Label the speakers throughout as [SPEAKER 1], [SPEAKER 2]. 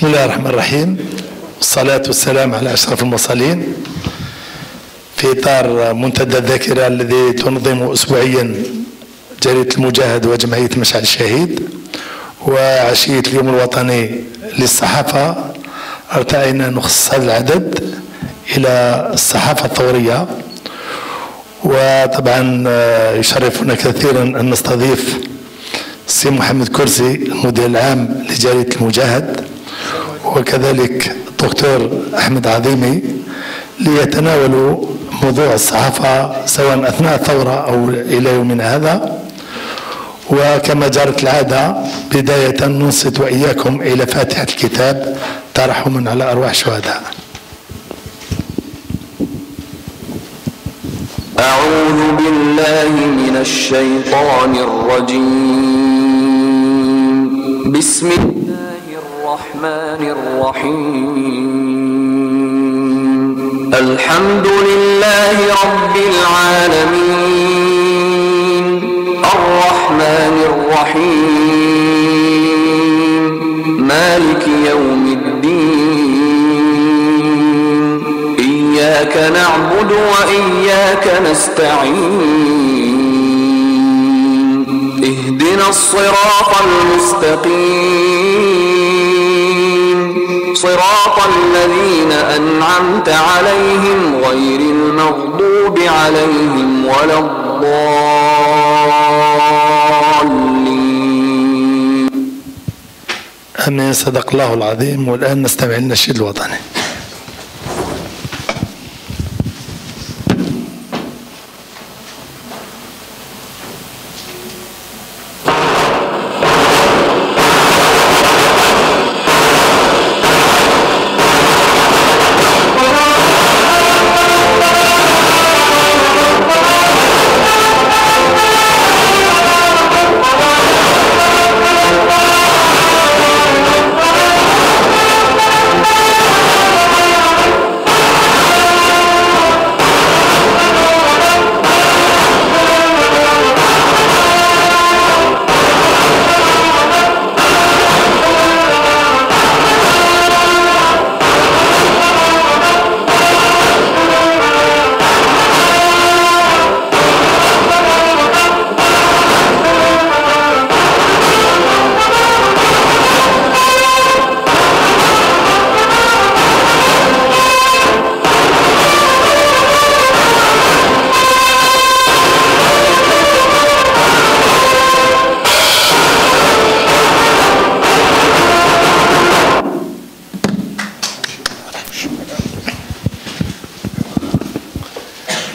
[SPEAKER 1] بسم الله الرحمن الرحيم، والصلاة والسلام على أشرف المرسلين. في إطار منتدى الذاكرة الذي تنظم أسبوعيا جريدة المجاهد وجمعية مشعل الشهيد وعشية اليوم الوطني للصحافة، ارتأينا نخصص هذا العدد إلى الصحافة الثورية. وطبعا يشرفنا كثيرا أن نستضيف السي محمد كرسي المدير العام لجريدة المجاهد، وكذلك الدكتور أحمد عظيمي، ليتناولوا موضوع الصحافة سواء أثناء الثورة أو إلى يومنا هذا. وكما جرت العادة بداية ننصت وإياكم إلى فاتحة الكتاب ترحما على أرواح الشهداء.
[SPEAKER 2] أعوذ بالله من الشيطان الرجيم. بسم الله الرحمن الرحيم. الحمد لله رب العالمين الرحمن الرحيم مالك يوم الدين إياك نعبد وإياك نستعين اهدنا الصراط المستقيم صراط الذين أنعمت عليهم غير المغضوب عليهم ولا الضالين.
[SPEAKER 1] آمين. صدق الله العظيم. والآن نستمع للنشيد الوطني.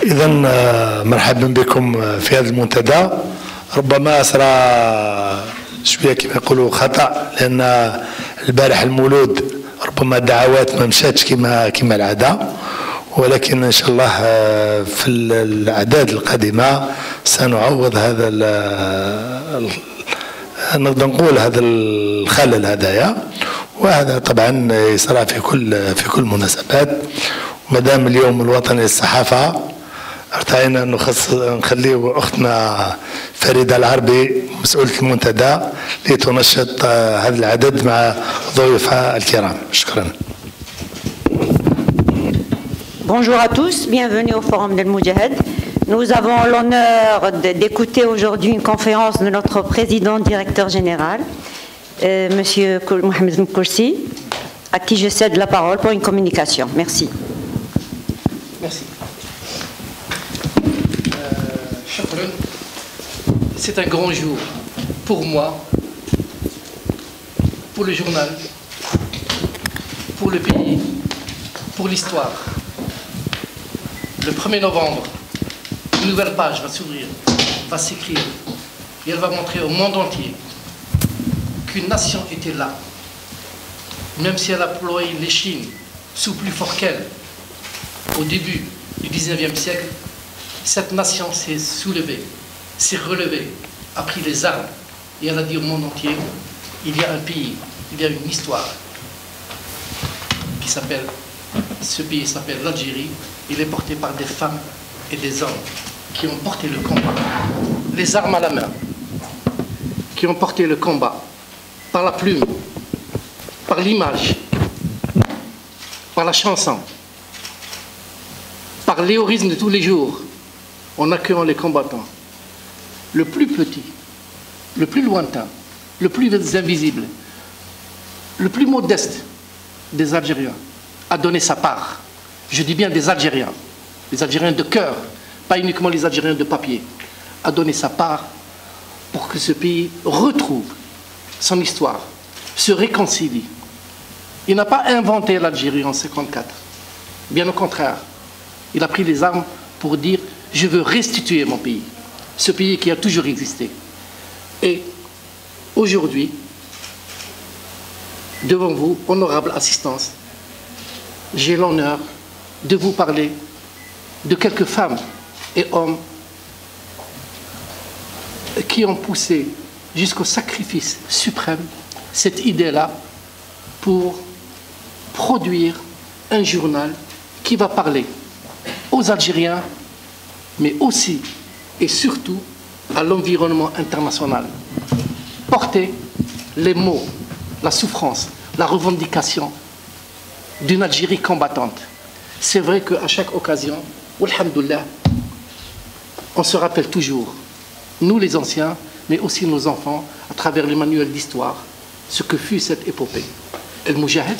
[SPEAKER 1] إذا مرحبا بكم في هذا المنتدى. ربما صرا شويه كما يقولوا خطأ، لأن البارح المولود ربما الدعوات ما مشاتش كما العادة، ولكن إن شاء الله في الأعداد القادمة سنعوض هذا نقدر نقول هذا الخلل هذايا، وهذا طبعا يصرى في كل المناسبات. ومدام اليوم الوطني للصحافة ارتأينا نخليه أختنا فريدة العربي مسؤولة المنتدى لتنشط هذا العدد مع ضيوفها الكرام. شكرا.
[SPEAKER 3] Bonjour à tous, bienvenue au Forum del Moudjahid. Nous avons l'honneur d'écouter aujourd'hui une conférence de notre président directeur général, Monsieur Mohamed Koursi, à qui je cède la parole pour une communication. Merci.
[SPEAKER 4] Merci. C'est un grand jour pour moi, pour le journal, pour le pays, pour l'histoire. Le 1er novembre, une nouvelle page va s'ouvrir, va s'écrire, et elle va montrer au monde entier qu'une nation était là. Même si elle a ployé les Chines sous plus fort qu'elle, au début du 19e siècle, cette nation s'est soulevée, s'est relevée, a pris les armes, et elle a dit au monde entier, il y a un pays, il y a une histoire qui s'appelle, ce pays s'appelle l'Algérie. Il est porté par des femmes et des hommes qui ont porté le combat, les armes à la main, qui ont porté le combat par la plume, par l'image, par la chanson, par l'héroïsme de tous les jours, en accueillant les combattants, le plus petit, le plus lointain, le plus invisible, le plus modeste des Algériens a donné sa part. Je dis bien des Algériens de cœur, pas uniquement les Algériens de papier, a donné sa part pour que ce pays retrouve son histoire, se réconcilie. Il n'a pas inventé l'Algérie en 1954. Bien au contraire, il a pris les armes pour dire « je veux restituer mon pays », ce pays qui a toujours existé. Et aujourd'hui, devant vous, honorable assistance, j'ai l'honneur de vous parler de quelques femmes et hommes qui ont poussé jusqu'au sacrifice suprême cette idée-là pour produire un journal qui va parler aux Algériens, mais aussi et surtout à l'environnement international. Porter les mots, la souffrance, la revendication d'une Algérie combattante. C'est vrai qu'à chaque occasion, alhamdoulilah, on se rappelle toujours, nous les anciens, mais aussi nos enfants, à travers les manuels d'histoire, ce que fut cette épopée. El Moujahid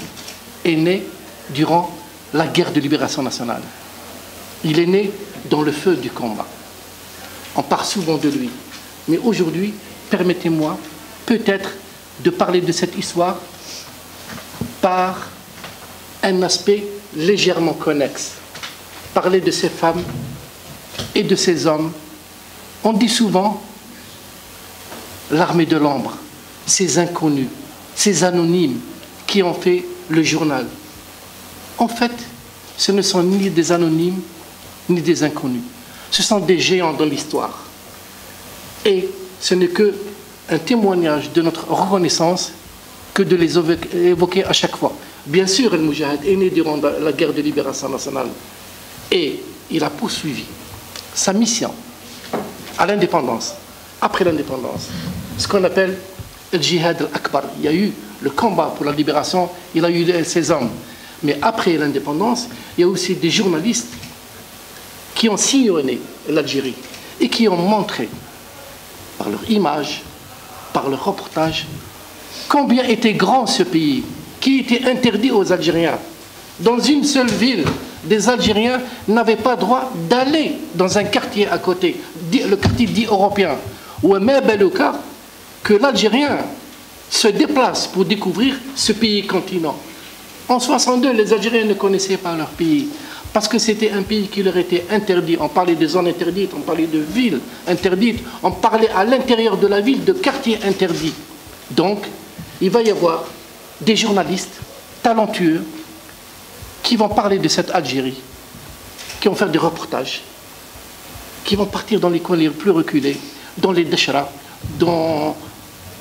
[SPEAKER 4] est né durant la guerre de libération nationale. Il est né dans le feu du combat. On parle souvent de lui. Mais aujourd'hui, permettez-moi peut-être de parler de cette histoire par un aspect légèrement connexe. Parler de ces femmes et de ces hommes. On dit souvent l'armée de l'ombre, ces inconnus, ces anonymes qui ont fait le journal. En fait, ce ne sont ni des anonymes, ni des inconnus. Ce sont des géants dans l'histoire. Et ce n'est qu'un témoignage de notre reconnaissance que de les évoquer à chaque fois. Bien sûr, El Moujahid est né durant la guerre de libération nationale et il a poursuivi sa mission à l'indépendance, après l'indépendance, ce qu'on appelle le djihad al-akbar. Il y a eu le combat pour la libération, il a eu ses hommes. Mais après l'indépendance, il y a aussi des journalistes qui ont sillonné l'Algérie et qui ont montré, par leur image, par leur reportage, combien était grand ce pays, qui était interdit aux Algériens. Dans une seule ville, des Algériens n'avaient pas droit d'aller dans un quartier à côté, le quartier dit européen, ou un Mebelouka, que l'Algérien se déplace pour découvrir ce pays continent. En 1962, les Algériens ne connaissaient pas leur pays, parce que c'était un pays qui leur était interdit. On parlait de zones interdites, on parlait de villes interdites, on parlait à l'intérieur de la ville de quartiers interdits. Donc, il va y avoir des journalistes talentueux qui vont parler de cette Algérie, qui vont faire des reportages, qui vont partir dans les coins les plus reculés, dans les Deshra, dans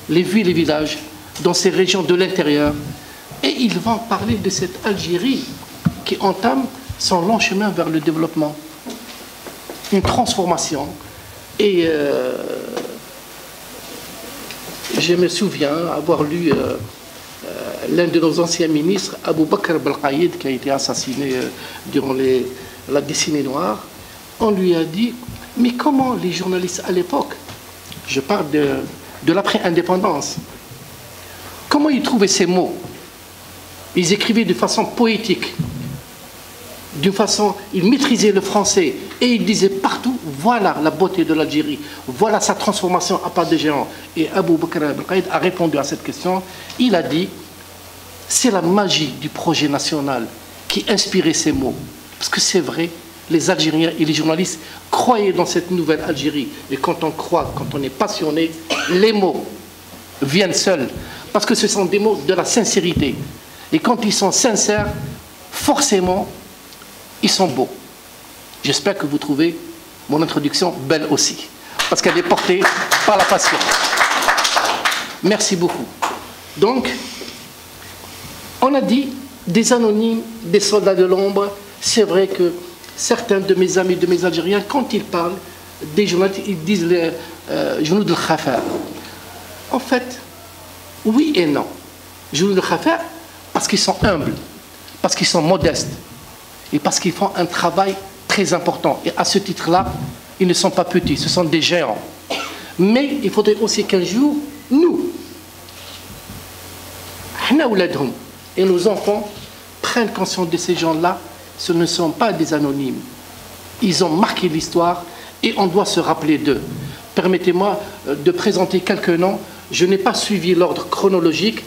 [SPEAKER 4] les villes et villages, dans ces régions de l'intérieur. Et ils vont parler de cette Algérie qui entame son long chemin vers le développement, une transformation. Et je me souviens avoir lu l'un de nos anciens ministres, Abou Bakr Belkaïd, qui a été assassiné durant la décennie noire. On lui a dit, mais comment les journalistes à l'époque, je parle de l'après-indépendance, comment ils trouvaient ces mots? Ils écrivaient de façon poétique, d'une façon, ils maîtrisaient le français et ils disaient partout, voilà la beauté de l'Algérie, voilà sa transformation à pas de géant. Et Abou Bakr Belkaïd a répondu à cette question, il a dit, c'est la magie du projet national qui inspirait ces mots. Parce que c'est vrai, les Algériens et les journalistes croyaient dans cette nouvelle Algérie. Et quand on croit, quand on est passionné, les mots viennent seuls. Parce que ce sont des mots de la sincérité. Et quand ils sont sincères, forcément, ils sont beaux. J'espère que vous trouvez mon introduction belle aussi. Parce qu'elle est portée par la passion. Merci beaucoup. Donc, on a dit des anonymes, des soldats de l'ombre. C'est vrai que certains de mes amis, de mes Algériens, quand ils parlent des journalistes, ils disent les Jounoud al-Khafa. En fait, oui et non. Jounoud al-Khafa, parce qu'ils sont humbles, parce qu'ils sont modestes et parce qu'ils font un travail très important. Et à ce titre-là, ils ne sont pas petits, ce sont des géants. Mais il faudrait aussi qu'un jour, nous, et nos enfants prennent conscience de ces gens-là. Ce ne sont pas des anonymes. Ils ont marqué l'histoire et on doit se rappeler d'eux. Permettez-moi de présenter quelques noms. Je n'ai pas suivi l'ordre chronologique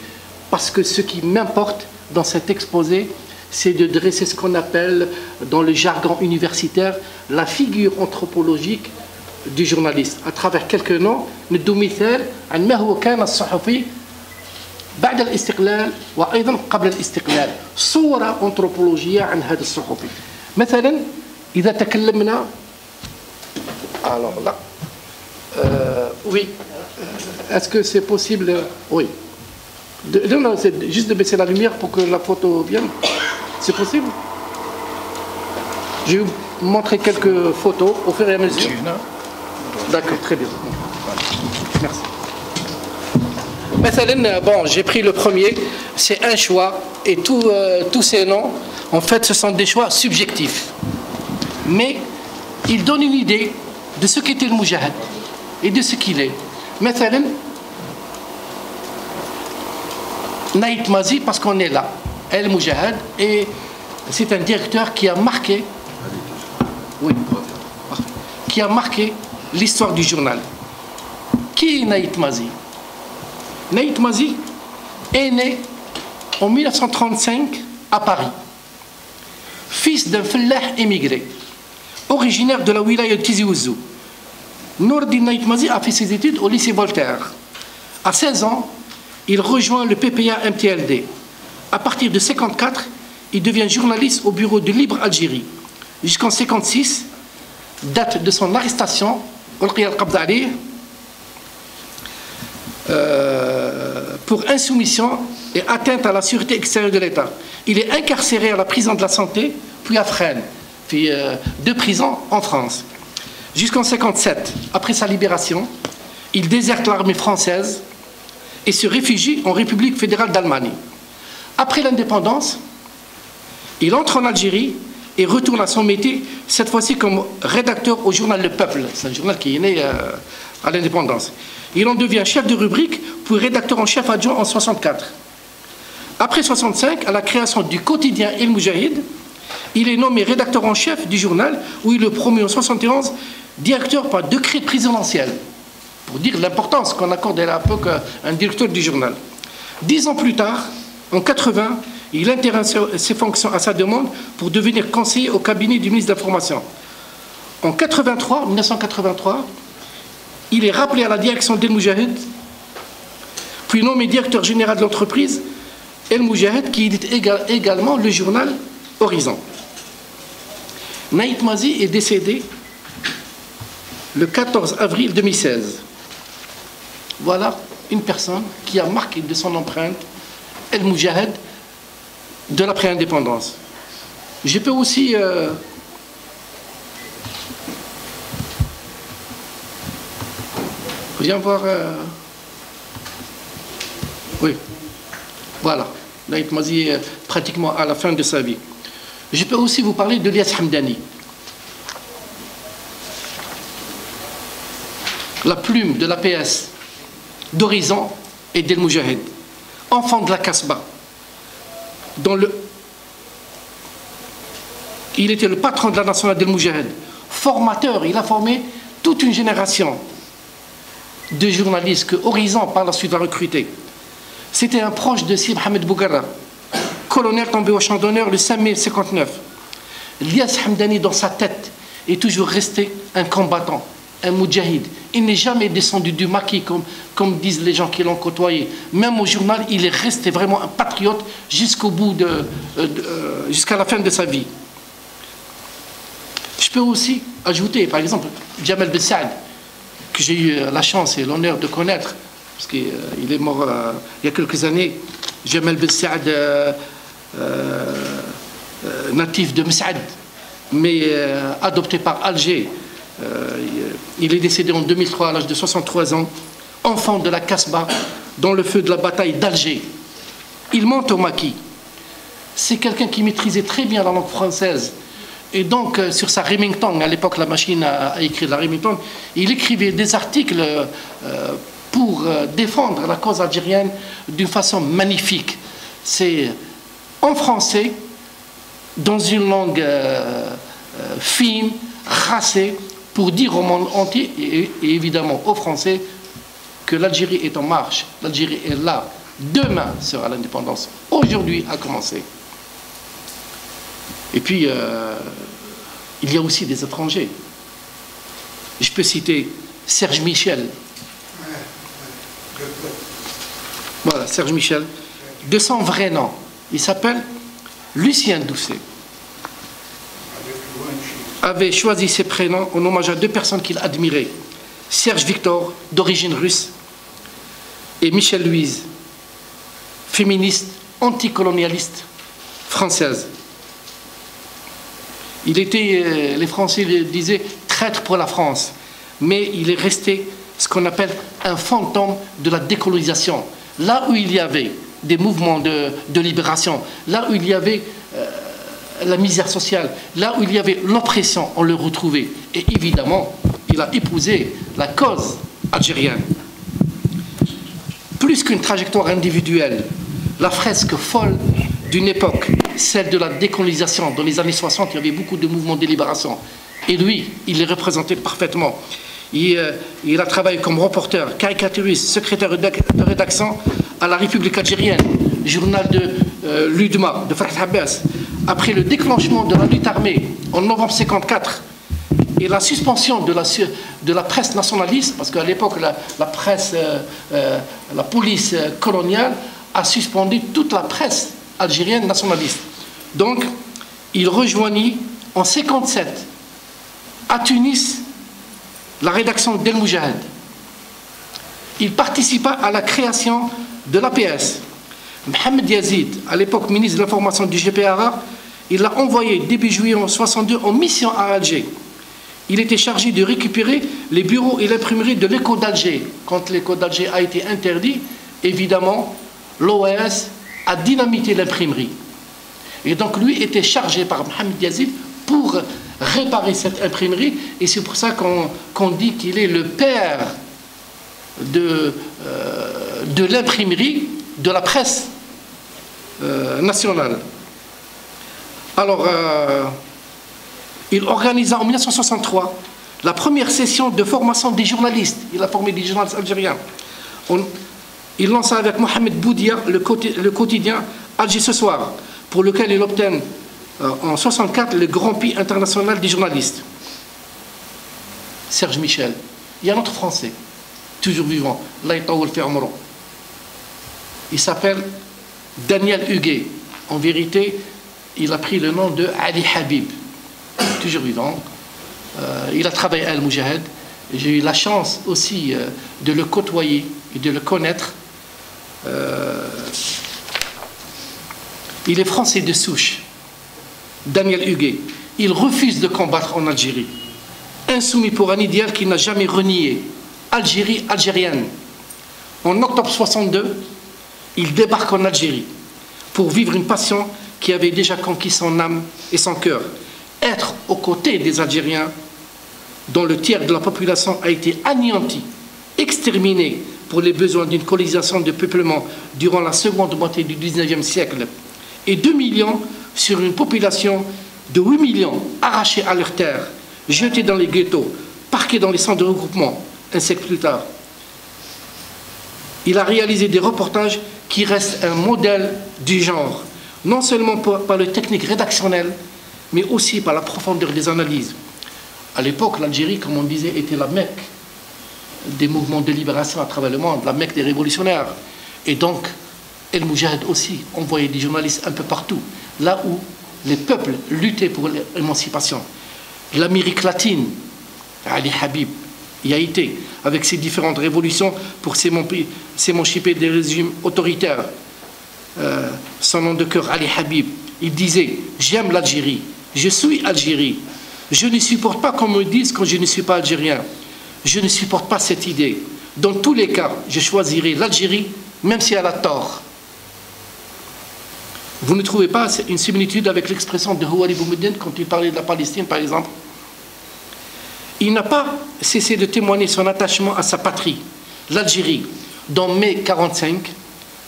[SPEAKER 4] parce que ce qui m'importe dans cet exposé, c'est de dresser ce qu'on appelle, dans le jargon universitaire, la figure anthropologique du journaliste. À travers quelques noms, ندو مثال عن ما هو كان الصحفي بعد الاستقلال وأيضا قبل الاستقلال، صورة أنثروبولوجية عن هذا الصحفي. مثلا إذا تكلمنا alors là oui, est-ce que c'est possible? Oui. Non, c'est juste de baisser la lumière pour que la photo vienne. C'est possible? Je vais vous montrer quelques photos au fur et à mesure. D'accord, très bien. Merci. مثلا, bon, j'ai pris le premier, c'est un choix, et tous ces noms, en fait, ce sont des choix subjectifs. Mais ils donnent une idée de ce qu'était le Moujahid et de ce qu'il est. مثلا, Naït Mazi, parce qu'on est là, El Moujahid, et c'est un directeur qui a marqué, oui, qui a marqué l'histoire du journal. Qui est Naït Mazi? Naït Mazi est né en 1935 à Paris, fils d'un fellah émigré, originaire de la wilaya de Tizi Ouzou. Nourdine Naït Mazi a fait ses études au lycée Voltaire. À 16 ans, il rejoint le PPA MTLD. À partir de 1954, il devient journaliste au bureau de Libre Algérie. Jusqu'en 1956, date de son arrestation, pour insoumission et atteinte à la sûreté extérieure de l'État. Il est incarcéré à la prison de la Santé, puis à Fresnes, puis 2 prisons en France. Jusqu'en 1957, après sa libération, il déserte l'armée française et se réfugie en République fédérale d'Allemagne. Après l'indépendance, il entre en Algérie et retourne à son métier, cette fois-ci comme rédacteur au journal Le Peuple. C'est un journal qui est né à l'indépendance. Il en devient chef de rubrique, puis rédacteur en chef adjoint en 1964. Après 1965, à la création du quotidien El Moujahid, il est nommé rédacteur en chef du journal, où il le promeut en 1971 directeur par décret présidentiel, pour dire l'importance qu'on accordait à l'époque à un directeur du journal. 10 ans plus tard, en 1980, il intéresse ses fonctions à sa demande pour devenir conseiller au cabinet du ministre de l'Information. En 1983, il est rappelé à la direction d'El Moujahid, puis nommé directeur général de l'entreprise El Moujahid, qui édite également le journal Horizon. Naït Mazi est décédé le 14 avril 2016. Voilà une personne qui a marqué de son empreinte El Moujahid de l'après-indépendance. Je peux aussi viens voir. Oui, voilà. Naït Mazi est pratiquement à la fin de sa vie. Je peux aussi vous parler de Ilyas Hamdani. La plume de l'APS, d'Horizon et d'El Moujahid. Enfant de la Kasbah. Il était le patron de la nationale d'El Moujahid. Formateur, il a formé toute une génération de journalistes que Horizon par la suite va recruter. C'était un proche de Sir Mohamed Bougarra, colonel tombé au champ d'honneur le 5 mai 1959. Ilyas Hamdani, dans sa tête, est toujours resté un combattant, un moudjahid. Il n'est jamais descendu du maquis comme disent les gens qui l'ont côtoyé. Même au journal, il est resté vraiment un patriote jusqu'au bout jusqu'à la fin de sa vie. Je peux aussi ajouter, par exemple, Djamel Ben Saad, que j'ai eu la chance et l'honneur de connaître, parce qu'il est mort il y a quelques années. Djamel Ben Saad, natif de Messaad, mais adopté par Alger. Il est décédé en 2003 à l'âge de 63 ans, enfant de la Kasbah, dans le feu de la bataille d'Alger. Il monte au maquis c'est quelqu'un qui maîtrisait très bien la langue française. Et donc, sur sa Remington, à l'époque, la machine à écrire la Remington, il écrivait des articles pour défendre la cause algérienne d'une façon magnifique. C'est en français, dans une langue fine, racée, pour dire au monde entier, et évidemment aux Français, que l'Algérie est en marche. L'Algérie est là. Demain sera l'indépendance. Aujourd'hui a commencé. Et puis, il y a aussi des étrangers. Je peux citer Serge Michel. Voilà, Serge Michel. De son vrai nom, il s'appelle Lucien Doucet. Avait choisi ses prénoms en hommage à deux personnes qu'il admirait. Serge Victor, d'origine russe, et Michel Louise, féministe, anticolonialiste française. Il était, les Français disaient, traître pour la France, mais il est resté ce qu'on appelle un fantôme de la décolonisation. Là où il y avait des mouvements de libération, là où il y avait la misère sociale, là où il y avait l'oppression, on le retrouvait. Et évidemment, il a épousé la cause algérienne. Plus qu'une trajectoire individuelle, la fresque folle d'une époque, celle de la décolonisation. Dans les années 60, il y avait beaucoup de mouvements de libération. Et lui, il les représentait parfaitement. Il a travaillé comme reporter, caricaturiste, secrétaire de rédaction à la République algérienne, journal de l'UDMA, de Farhat Abbas. Après le déclenchement de la lutte armée en novembre 1954 et la suspension de la presse nationaliste, parce qu'à l'époque, la presse, la police coloniale a suspendu toute la presse algérienne nationaliste. Donc, il rejoignit en 1957 à Tunis la rédaction d'El Moujahid. Il participa à la création de l'APS. Mohamed Yazid, à l'époque ministre de l'information du GPRA, il l'a envoyé début juillet 1962 en mission à Alger. Il était chargé de récupérer les bureaux et l'imprimerie de l'Écho d'Alger. Quand l'Écho d'Alger a été interdit, évidemment, l'OAS a dynamité l'imprimerie. Et donc lui était chargé par Mohamed Yazid pour réparer cette imprimerie, et c'est pour ça qu'on dit qu'il est le père de l'imprimerie de la presse nationale. Alors, il organisa en 1963 la première session de formation des journalistes. Il a formé des journalistes algériens. Il lança avec Mohamed Boudia le quotidien Alger ce soir, pour lequel il obtient en 1964 le Grand Prix international des journalistes. Serge Michel. Il y a un autre Français, toujours vivant, il s'appelle Daniel Huguet. En vérité, il a pris le nom de Ali Habib, toujours vivant. Il a travaillé à Al Moujahid. J'ai eu la chance aussi de le côtoyer et de le connaître. Il est français de souche. Daniel Huguet. Il refuse de combattre en Algérie. Insoumis pour un idéal qu'il n'a jamais renié. Algérie algérienne. En octobre 1962, il débarque en Algérie pour vivre une passion qui avait déjà conquis son âme et son cœur. Être aux côtés des Algériens, dont le tiers de la population a été anéanti, exterminé pour les besoins d'une colonisation de peuplement durant la seconde moitié du XIXe siècle, et 2 millions sur une population de 8 millions arrachés à leurs terres, jetés dans les ghettos, parqués dans les centres de regroupement, un siècle plus tard. Il a réalisé des reportages qui restent un modèle du genre, non seulement par les techniques rédactionnelles, mais aussi par la profondeur des analyses. À l'époque, l'Algérie, comme on disait, était la Mecque des mouvements de libération à travers le monde, la Mecque des révolutionnaires. Et donc, El Moujahid aussi envoyait des journalistes un peu partout, là où les peuples luttaient pour l'émancipation. L'Amérique latine, Ali Habib y a été, avec ses différentes révolutions pour s'émanciper des régimes autoritaires. Son nom de cœur, Ali Habib, il disait « J'aime l'Algérie, je suis Algérie, je ne supporte pas qu'on me dise que je ne suis pas algérien, je ne supporte pas cette idée. Dans tous les cas, je choisirai l'Algérie, même si elle a tort. » Vous ne trouvez pas une similitude avec l'expression de Houari Boumediene quand il parlait de la Palestine, par exemple? Il n'a pas cessé de témoigner son attachement à sa patrie, l'Algérie. Dans mai 1945,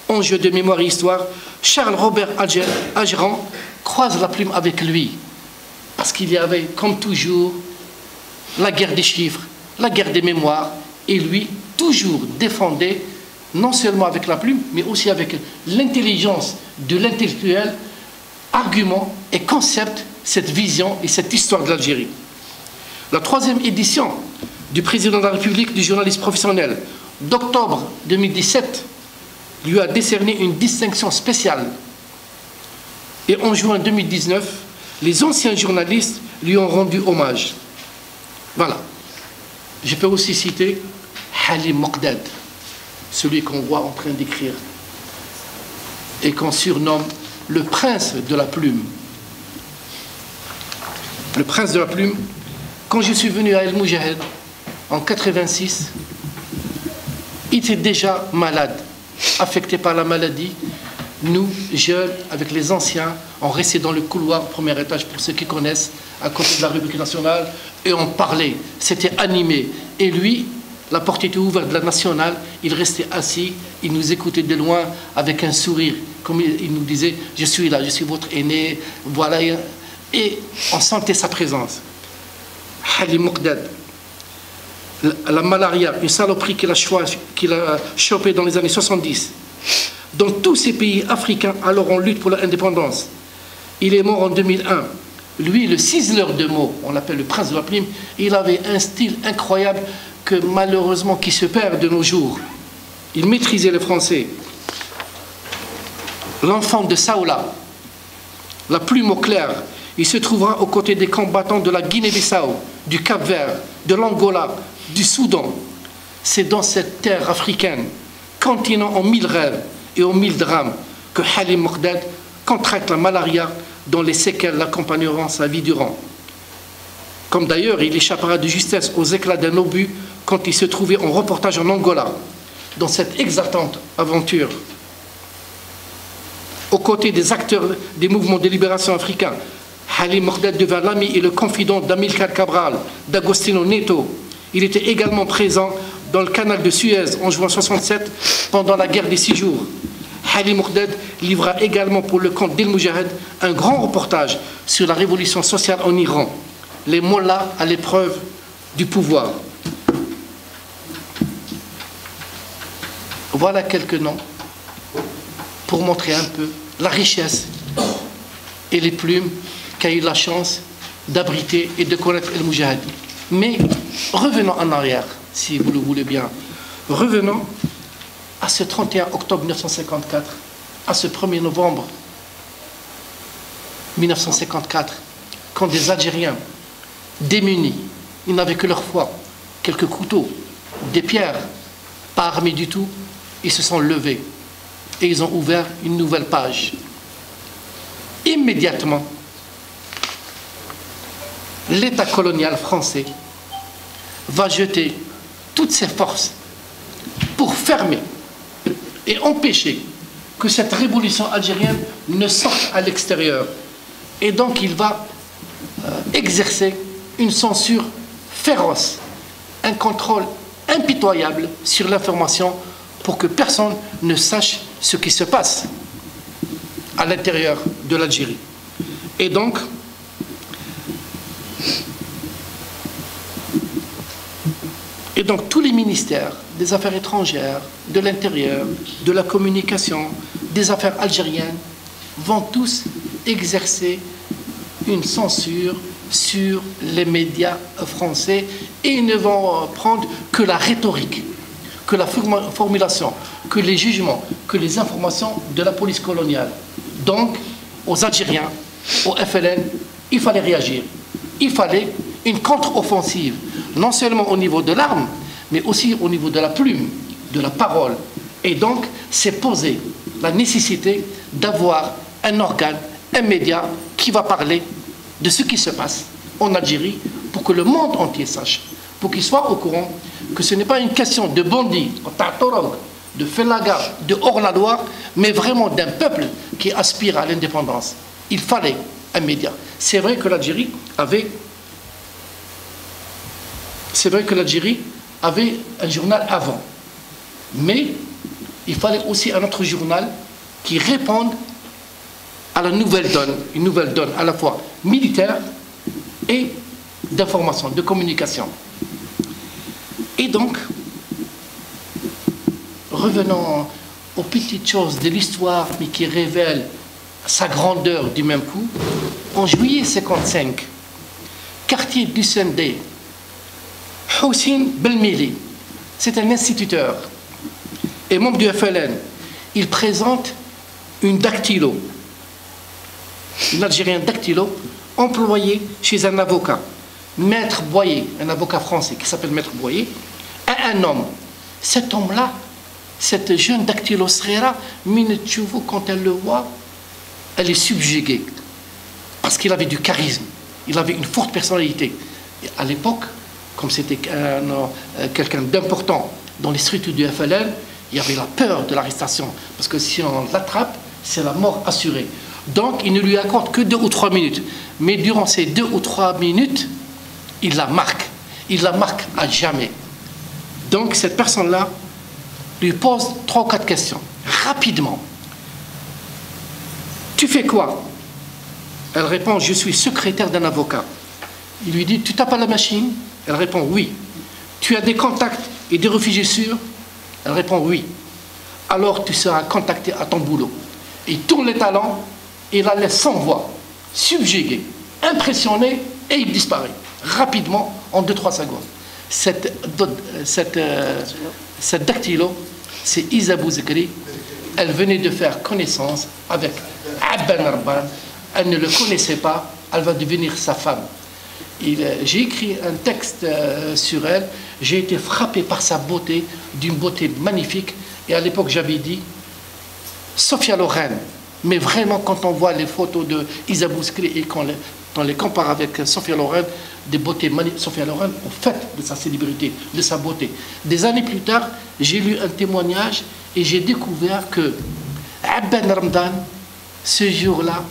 [SPEAKER 4] enjeu de mémoire et histoire, Charles Robert Agéran croise la plume avec lui. Parce qu'il y avait, comme toujours, la guerre des chiffres, la guerre des mémoires, et lui, toujours défendait, non seulement avec la plume, mais aussi avec l'intelligence de l'intellectuel, argument et concept, cette vision et cette histoire de l'Algérie. La 3e édition du président de la République du journaliste professionnel d'octobre 2017 lui a décerné une distinction spéciale. Et en juin 2019, les anciens journalistes lui ont rendu hommage. Voilà. Je peux aussi citer Halim Mokdad, celui qu'on voit en train d'écrire et qu'on surnomme le prince de la plume. Le prince de la plume. Quand je suis venu à El Moujahid en 1986, il était déjà malade, affecté par la maladie. Nous, jeunes, avec les anciens, on restait dans le couloir, premier étage, pour ceux qui connaissent, à côté de la République nationale, et on parlait. C'était animé. Et lui, la porte était ouverte de la nationale, il restait assis, il nous écoutait de loin avec un sourire. Comme il nous disait, je suis là, je suis votre aîné, voilà. Et on sentait sa présence. Halim Mokdad, la malaria, une saloperie qu'il a chopée dans les années 70. Dans tous ces pays africains, alors en lutte pour l'indépendance. Il est mort en 2001. Lui, le ciseleur de mots, on l'appelle le prince de la plume, il avait un style incroyable que malheureusement qui se perd de nos jours. Il maîtrisait le français. L'enfant de Saoula, la plume au clair, il se trouvera aux côtés des combattants de la Guinée-Bissau, du Cap-Vert, de l'Angola, du Soudan. C'est dans cette terre africaine, continent en 1000 rêves et en 1000 drames, que Halim Mokdad contracte la malaria dont les séquelles l'accompagneront sa vie durant. Comme d'ailleurs, il échappera de justesse aux éclats d'un obus quand il se trouvait en reportage en Angola, dans cette exaltante aventure. Aux côtés des acteurs des mouvements de libération africains, Halim Mokdad devint l'ami et le confident d'Amilcar Cabral, d'Agostino Neto. Il était également présent dans le canal de Suez en juin 1967 pendant la guerre des 6 jours. Halim Mokdad livra également pour le compte d'El Moujahid un grand reportage sur la révolution sociale en Iran, les mollahs à l'épreuve du pouvoir. Voilà quelques noms pour montrer un peu la richesse et les plumes qu'a eu la chance d'abriter et de connaître El Moujahid. Mais revenons en arrière, si vous le voulez bien. Revenons à ce 31 octobre 1954, à ce 1er novembre 1954, quand des Algériens démunis, ils n'avaient que leur foi, quelques couteaux, des pierres, pas armés du tout, ils se sont levés et ils ont ouvert une nouvelle page. Immédiatement, l'État colonial français va jeter toutes ses forces pour fermer et empêcher que cette révolution algérienne ne sorte à l'extérieur. Et donc il va exercer une censure féroce, un contrôle impitoyable sur l'information pour que personne ne sache ce qui se passe à l'intérieur de l'Algérie. Et donc, tous les ministères des Affaires étrangères, de l'Intérieur, de la communication, des Affaires algériennes vont tous exercer une censure sur les médias français et ils ne vont prendre que la rhétorique, que la formulation, que les jugements, que les informations de la police coloniale. Donc, aux Algériens, au FLN, il fallait réagir. Il fallait une contre-offensive, non seulement au niveau de l'arme, mais aussi au niveau de la plume, de la parole. Et donc, c'est poser la nécessité d'avoir un organe, un média qui va parler de ce qui se passe en Algérie pour que le monde entier sache, pour qu'il soit au courant que ce n'est pas une question de bandits, de Felaga, de hors-la-loi, mais vraiment d'un peuple qui aspire à l'indépendance. Il fallait un média. C'est vrai que l'Algérie avait un journal avant, mais il fallait aussi un autre journal qui réponde à la nouvelle donne, une nouvelle donne à la fois militaire et d'information, de communication. Et donc, revenons aux petites choses de l'histoire, mais qui révèlent sa grandeur du même coup. En juillet 1955, quartier du Sendé, Houssine Belmili, c'est un instituteur et membre du FLN. Il présente une dactylo, une Algérienne dactylo, employée chez un avocat, Maître Boyer, un avocat français qui s'appelle Maître Boyer, à un homme. Cet homme-là, cette jeune dactylo srera, Minetchouvo, quand elle le voit, elle est subjuguée. Parce qu'il avait du charisme, il avait une forte personnalité. Et à l'époque, comme c'était quelqu'un d'important dans les structures du FLN, il y avait la peur de l'arrestation. Parce que si on l'attrape, c'est la mort assurée. Donc, il ne lui accorde que 2 ou 3 minutes. Mais durant ces 2 ou 3 minutes, il la marque. Il la marque à jamais. Donc, cette personne-là lui pose 3 ou 4 questions. Rapidement. Tu fais quoi? Elle répond, je suis secrétaire d'un avocat. Il lui dit, tu tapes à la machine? Elle répond, oui. Tu as des contacts et des réfugiés sûrs? Elle répond, oui. Alors tu seras contacté à ton boulot. Il tourne les talons et la laisse sans voix, subjuguée, impressionnée, et il disparaît rapidement en 2-3 secondes. Cette dactylo, c'est Isa Bouzekri. Elle venait de faire connaissance avec Abban Arban. Elle ne le connaissait pas, elle va devenir sa femme. J'ai écrit un texte sur elle, j'ai été frappé par sa beauté, d'une beauté magnifique, et à l'époque j'avais dit Sophia Loren, mais vraiment quand on voit les photos de Isa Bouzekri et qu'on les compare avec Sophia Loren, des beautés magnifiques. Sophia Loren, au fait de sa célébrité, de sa beauté. Des années plus tard, j'ai lu un témoignage et j'ai découvert que Abban Ramdan, ce jour-là,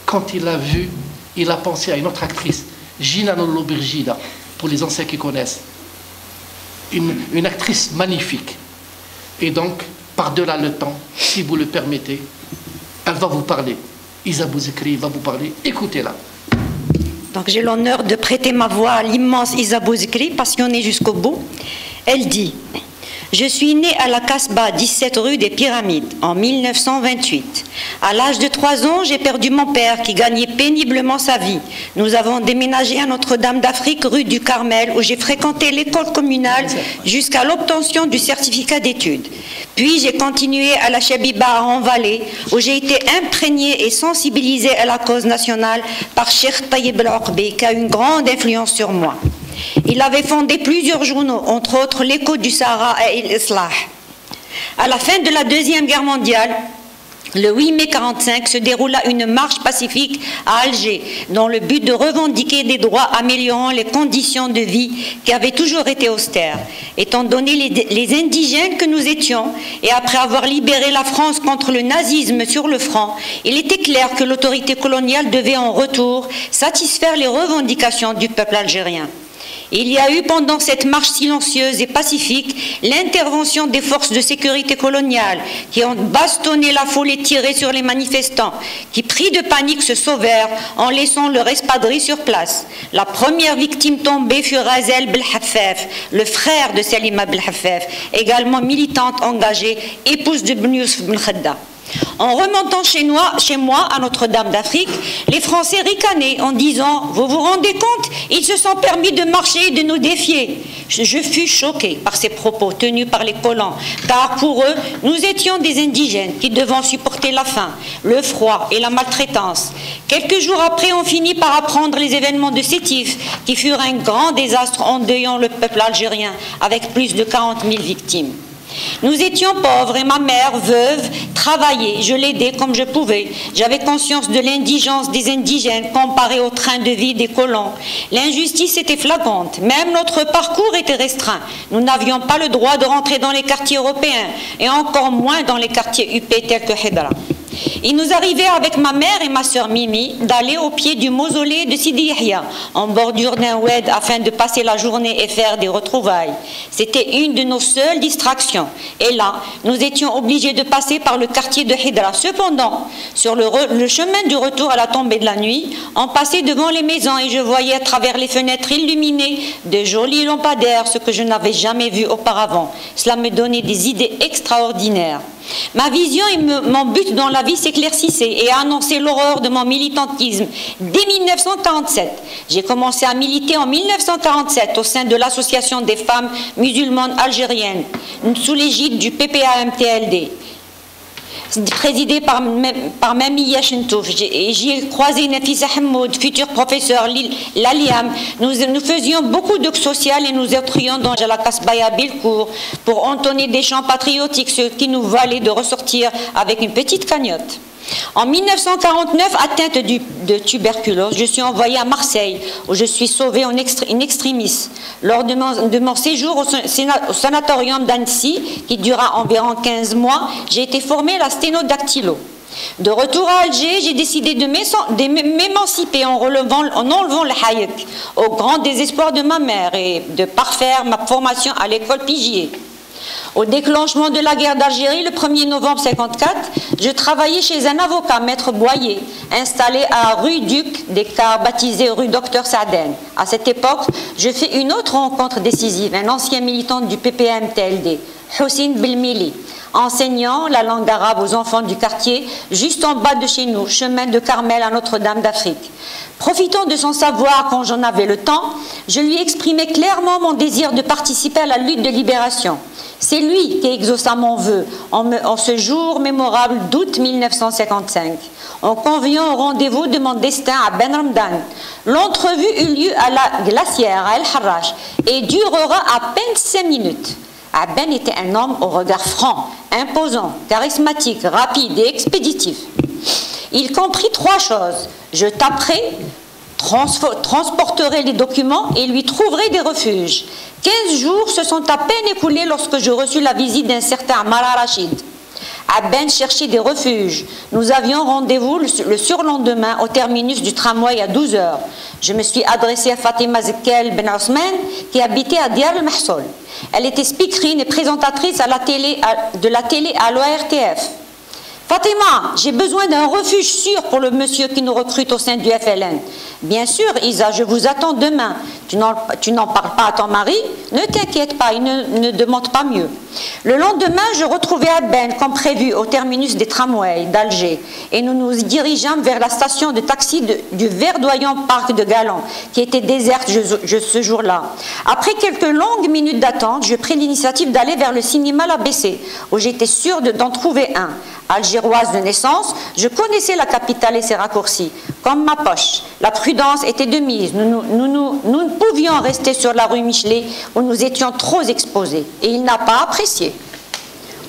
[SPEAKER 4] quand il l'a vue, il a pensé à une autre actrice, Gina Nolo Birgida, pour les anciens qui connaissent. Une actrice magnifique. Et donc, par-delà le temps, si vous le permettez, elle va vous parler. Isa Bouzekri va vous parler. Écoutez-la.
[SPEAKER 3] Donc j'ai l'honneur de prêter ma voix à l'immense Isa Bouzekri, passionnée jusqu'au bout. Elle dit: je suis née à la Casbah, 17 rue des Pyramides, en 1928. À l'âge de 3 ans, j'ai perdu mon père qui gagnait péniblement sa vie. Nous avons déménagé à Notre-Dame d'Afrique, rue du Carmel, où j'ai fréquenté l'école communale jusqu'à l'obtention du certificat d'études. Puis j'ai continué à la Chabiba en Vallée, où j'ai été imprégnée et sensibilisée à la cause nationale par Cheikh Taïeb El-Oqbi, qui a une grande influence sur moi. Il avait fondé plusieurs journaux, entre autres l'Écho du Sahara et l'Islah. À la fin de la Deuxième Guerre mondiale, le 8 mai 1945 se déroula une marche pacifique à Alger, dans le but de revendiquer des droits améliorant les conditions de vie qui avaient toujours été austères. Étant donné les indigènes que nous étions, et après avoir libéré la France contre le nazisme sur le front, il était clair que l'autorité coloniale devait en retour satisfaire les revendications du peuple algérien. Il y a eu pendant cette marche silencieuse et pacifique l'intervention des forces de sécurité coloniales qui ont bastonné la foule et tiré sur les manifestants qui, pris de panique, se sauvèrent en laissant leur espadrille sur place. La première victime tombée fut Razel Belhafef, le frère de Salima Belhafef, également militante engagée, épouse de Ben Youssef Ben Khedda. En remontant chez moi, à Notre-Dame d'Afrique, les Français ricanaient en disant « Vous vous rendez compte? Ils se sont permis de marcher et de nous défier. » Je fus choquée par ces propos tenus par les colons, car pour eux, nous étions des indigènes qui devaient supporter la faim, le froid et la maltraitance. Quelques jours après, on finit par apprendre les événements de Sétif, qui furent un grand désastre endeuillant le peuple algérien, avec plus de 40 000 victimes. Nous étions pauvres et ma mère, veuve, travaillait. Je l'aidais comme je pouvais. J'avais conscience de l'indigence des indigènes comparée au train de vie des colons. L'injustice était flagrante. Même notre parcours était restreint. Nous n'avions pas le droit de rentrer dans les quartiers européens et encore moins dans les quartiers UP tels que Hidra. Il nous arrivait avec ma mère et ma sœur Mimi d'aller au pied du mausolée de Sidi Yahya, en bordure d'un oued, afin de passer la journée et faire des retrouvailles. C'était une de nos seules distractions. Et là, nous étions obligés de passer par le quartier de Hidra. Cependant, sur le chemin du retour à la tombée de la nuit, on passait devant les maisons et je voyais à travers les fenêtres illuminées de jolis lampadaires, ce que je n'avais jamais vu auparavant. Cela me donnait des idées extraordinaires. Ma vision et mon but dans la vie s'éclaircissaient et a annoncé l'horreur de mon militantisme. Dès 1947, j'ai commencé à militer en 1947 au sein de l'Association des femmes musulmanes algériennes, sous l'égide du PPA-MTLD, présidé par Mami Yachentouf. J'y ai croisé Nafisa Hamoud, futur professeur Laliam. Nous faisions beaucoup de social et nous entrions dans la Kasbaya Bilkour pour entonner des chants patriotiques, ce qui nous valait de ressortir avec une petite cagnotte. En 1949, atteinte de tuberculose, je suis envoyée à Marseille, où je suis sauvée in extremis. Lors de mon séjour au sanatorium d'Annecy, qui dura environ 15 mois, j'ai été formée à la sténodactylo. De retour à Alger, j'ai décidé de m'émanciper en enlevant le hayek, au grand désespoir de ma mère, et de parfaire ma formation à l'école Pigier. Au déclenchement de la guerre d'Algérie, le 1er novembre 1954, je travaillais chez un avocat, maître Boyer, installé à rue Duc des Cars, baptisé rue Docteur Saaden. À cette époque, je fais une autre rencontre décisive, un ancien militant du PPA-MTLD, Houssine Belmili, enseignant la langue arabe aux enfants du quartier, juste en bas de chez nous, chemin de Carmel à Notre-Dame d'Afrique. Profitant de son savoir quand j'en avais le temps, je lui exprimais clairement mon désir de participer à la lutte de libération. C'est lui qui exauça mon vœu en ce jour mémorable d'août 1955, en conviant au rendez-vous de mon destin à Ben Ramdan. L'entrevue eut lieu à la glacière, à El Harrach, et durera à peine 5 minutes. Aben était un homme au regard franc, imposant, charismatique, rapide et expéditif. Il comprit 3 choses. Je taperai, transporterai les documents et lui trouverai des refuges. 15 jours se sont à peine écoulés lorsque je reçus la visite d'un certain Mara Rachid. Aben cherchait des refuges. Nous avions rendez-vous le surlendemain au terminus du tramway à 12 h. Je me suis adressée à Fatima Zekel Ben Osman qui habitait à Diyar al-Mahsoul. Elle était speakerine et présentatrice de la télé à l'ORTF. Fatima, j'ai besoin d'un refuge sûr pour le monsieur qui nous recrute au sein du FLN. Bien sûr, Isa, je vous attends demain. Tu n'en parles pas à ton mari? Ne t'inquiète pas, il ne demande pas mieux. Le lendemain, je retrouvais Aben comme prévu au terminus des tramways d'Alger et nous nous dirigeâmes vers la station de taxi du verdoyant parc de Galan qui était déserte ce jour-là. Après quelques longues minutes d'attente, je pris l'initiative d'aller vers le cinéma l'ABC où j'étais sûre d'en trouver un. Algéroise de naissance, je connaissais la capitale et ses raccourcis, comme ma poche. La prudence était de mise. Nous ne pouvions rester sur la rue Michelet où nous étions trop exposés. Et il n'a pas apprécié.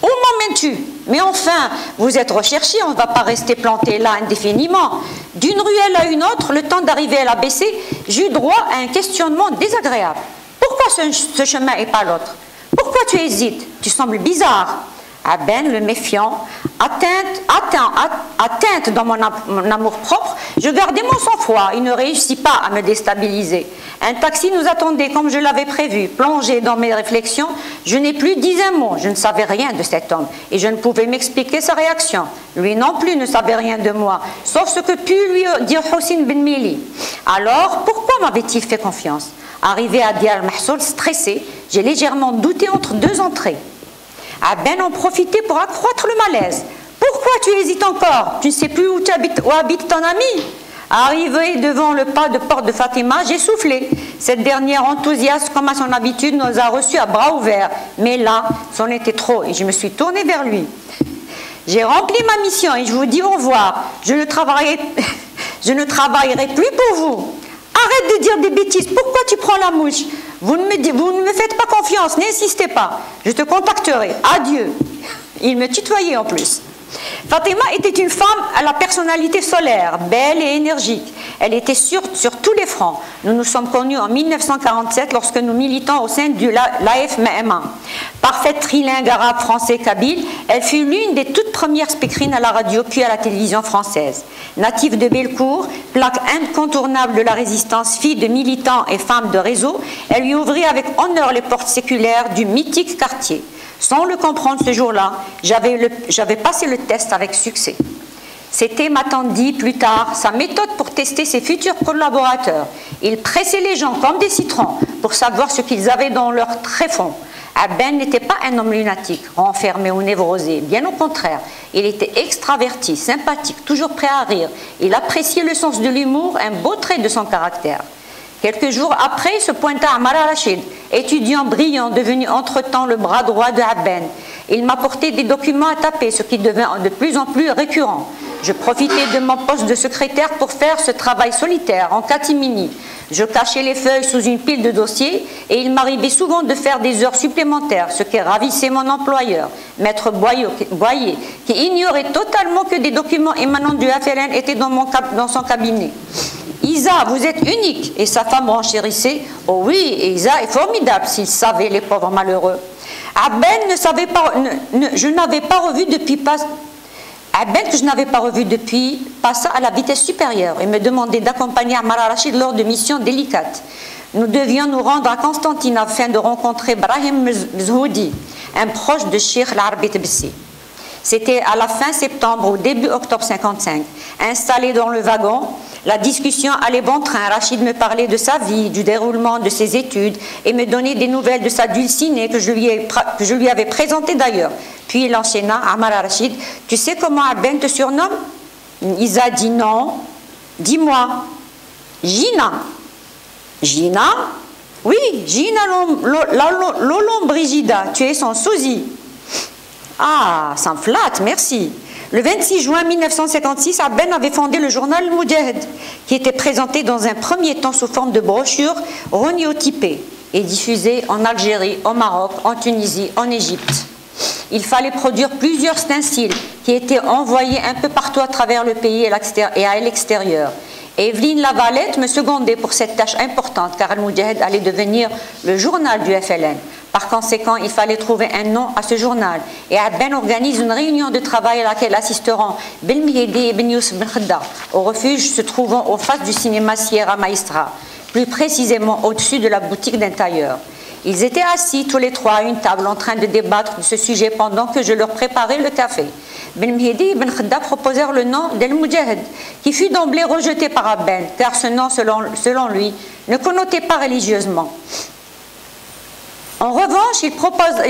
[SPEAKER 3] Où m'emmènes-tu? Mais enfin, vous êtes recherché, on ne va pas rester planté là indéfiniment. D'une ruelle à une autre, le temps d'arriver à l'ABC, j'eus droit à un questionnement désagréable. Pourquoi ce chemin et pas l'autre? Pourquoi tu hésites? Tu sembles bizarre. Aben, le méfiant, atteinte dans mon amour-propre, je gardais mon sang-froid. Il ne réussit pas à me déstabiliser. Un taxi nous attendait comme je l'avais prévu. Plongé dans mes réflexions, je n'ai plus dit un mot. Je ne savais rien de cet homme et je ne pouvais m'expliquer sa réaction. Lui non plus ne savait rien de moi, sauf ce que put lui dire Houssine Belmili. Alors, pourquoi m'avait-il fait confiance? Arrivé à Diyar al-Mahsoul, stressé, j'ai légèrement douté entre 2 entrées. Aben en profitait pour accroître le malaise. Pourquoi tu hésites encore? Tu ne sais plus où habite ton ami? Arrivé devant le pas de porte de Fatima, j'ai soufflé. Cette dernière, enthousiaste comme à son habitude, nous a reçus à bras ouverts. Mais là, c'en était trop et je me suis tournée vers lui. J'ai rempli ma mission et je vous dis au revoir. Je ne travaillerai plus pour vous. Arrête de dire des bêtises. Pourquoi tu prends la mouche? vous ne me faites pas confiance, n'insistez pas, je te contacterai, adieu. Il me tutoyait en plus. Fatima était une femme à la personnalité solaire, belle et énergique. Elle était sur tous les fronts. Nous nous sommes connus en 1947 lorsque nous militons au sein de l'AF-MA. Parfaite trilingue arabe, français, kabyle, elle fut l'une des toutes premières speakerines à la radio puis à la télévision française. Native de Bellecour, plaque incontournable de la résistance, fille de militants et femme de réseau, elle lui ouvrit avec honneur les portes séculaires du mythique quartier. Sans le comprendre ce jour-là, j'avais passé le test avec succès. C'était, m'a-t-on dit plus tard, sa méthode pour tester ses futurs collaborateurs. Il pressait les gens comme des citrons pour savoir ce qu'ils avaient dans leur tréfonds. Abben n'était pas un homme lunatique, renfermé ou névrosé. Bien au contraire, il était extraverti, sympathique, toujours prêt à rire. Il appréciait le sens de l'humour, un beau trait de son caractère. Quelques jours après, se pointa Ammar al-Rachid, étudiant brillant, devenu entre-temps le bras droit de Abben. Il m'apportait des documents à taper, ce qui devint de plus en plus récurrent. Je profitais de mon poste de secrétaire pour faire ce travail solitaire, en catimini. Je cachais les feuilles sous une pile de dossiers et il m'arrivait souvent de faire des heures supplémentaires, ce qui ravissait mon employeur, Maître Boyer, qui ignorait totalement que des documents émanant du FLN étaient dans son cabinet. Isa, vous êtes unique. Et sa femme renchérissait. Oh oui, Isa est formidable, s'ils savaient, les pauvres malheureux. Abben je n'avais pas revu depuis Abben, que je n'avais pas revu depuis, passa à la vitesse supérieure et me demandait d'accompagner Ammar al-Rachid lors de missions délicates. Nous devions nous rendre à Constantine afin de rencontrer Brahim Mzhoudi, un proche de Cheikh al-Arbi Tebessi. C'était à la fin septembre ou début octobre 55. Installé dans le wagon, la discussion allait bon train. Rachid me parlait de sa vie, du déroulement de ses études et me donnait des nouvelles de sa dulcinée que je lui avais présentée d'ailleurs. Puis il enchaîna, Ammar al-Rachid, tu sais comment Abben te surnomme? Isa dit non. Dis-moi. Gina. Gina? Oui, Gina Lolombrigida, tu es son sosie. Ah, ça me flatte, merci. Le 26 juin 1956, Abben avait fondé le journal Moudjahid, qui était présenté dans un premier temps sous forme de brochure rognotypée et diffusé en Algérie, au Maroc, en Tunisie, en Égypte. Il fallait produire plusieurs stencils qui étaient envoyés un peu partout à travers le pays et à l'extérieur. Evelyne Lavalette me secondait pour cette tâche importante car Al-Moudjahid allait devenir le journal du FLN. Par conséquent, il fallait trouver un nom à ce journal. Et Abben organise une réunion de travail à laquelle assisteront Belmihedi et Ben Youssef Ben Khedda, au refuge se trouvant au face du cinéma Sierra Maestra, plus précisément au-dessus de la boutique d'un tailleur. Ils étaient assis tous les trois à une table en train de débattre de ce sujet pendant que je leur préparais le café. Belmihedi et Ben Khedda proposèrent le nom d'Al-Moudjahid, qui fut d'emblée rejeté par Abben, car ce nom, selon lui, ne connotait pas religieusement. En revanche, il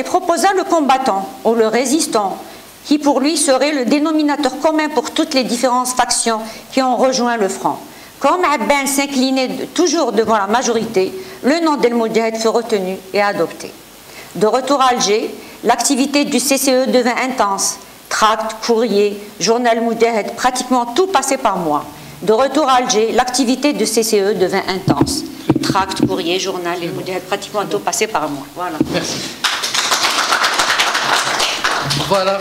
[SPEAKER 3] proposa le combattant ou le résistant, qui pour lui serait le dénominateur commun pour toutes les différentes factions qui ont rejoint le front. Comme Abben s'inclinait toujours devant la majorité, le nom d'Al-Moudjahid fut retenu et adopté. De retour à Alger, l'activité du CCE devint intense. Tracts, courriers, journal Moudjahid, pratiquement tout passait par moi. De retour à Alger, l'activité de CCE devint intense. Tracts, courriers, journal, et Moudjahid, pratiquement tout passait par moi. Voilà.
[SPEAKER 4] Merci. Voilà,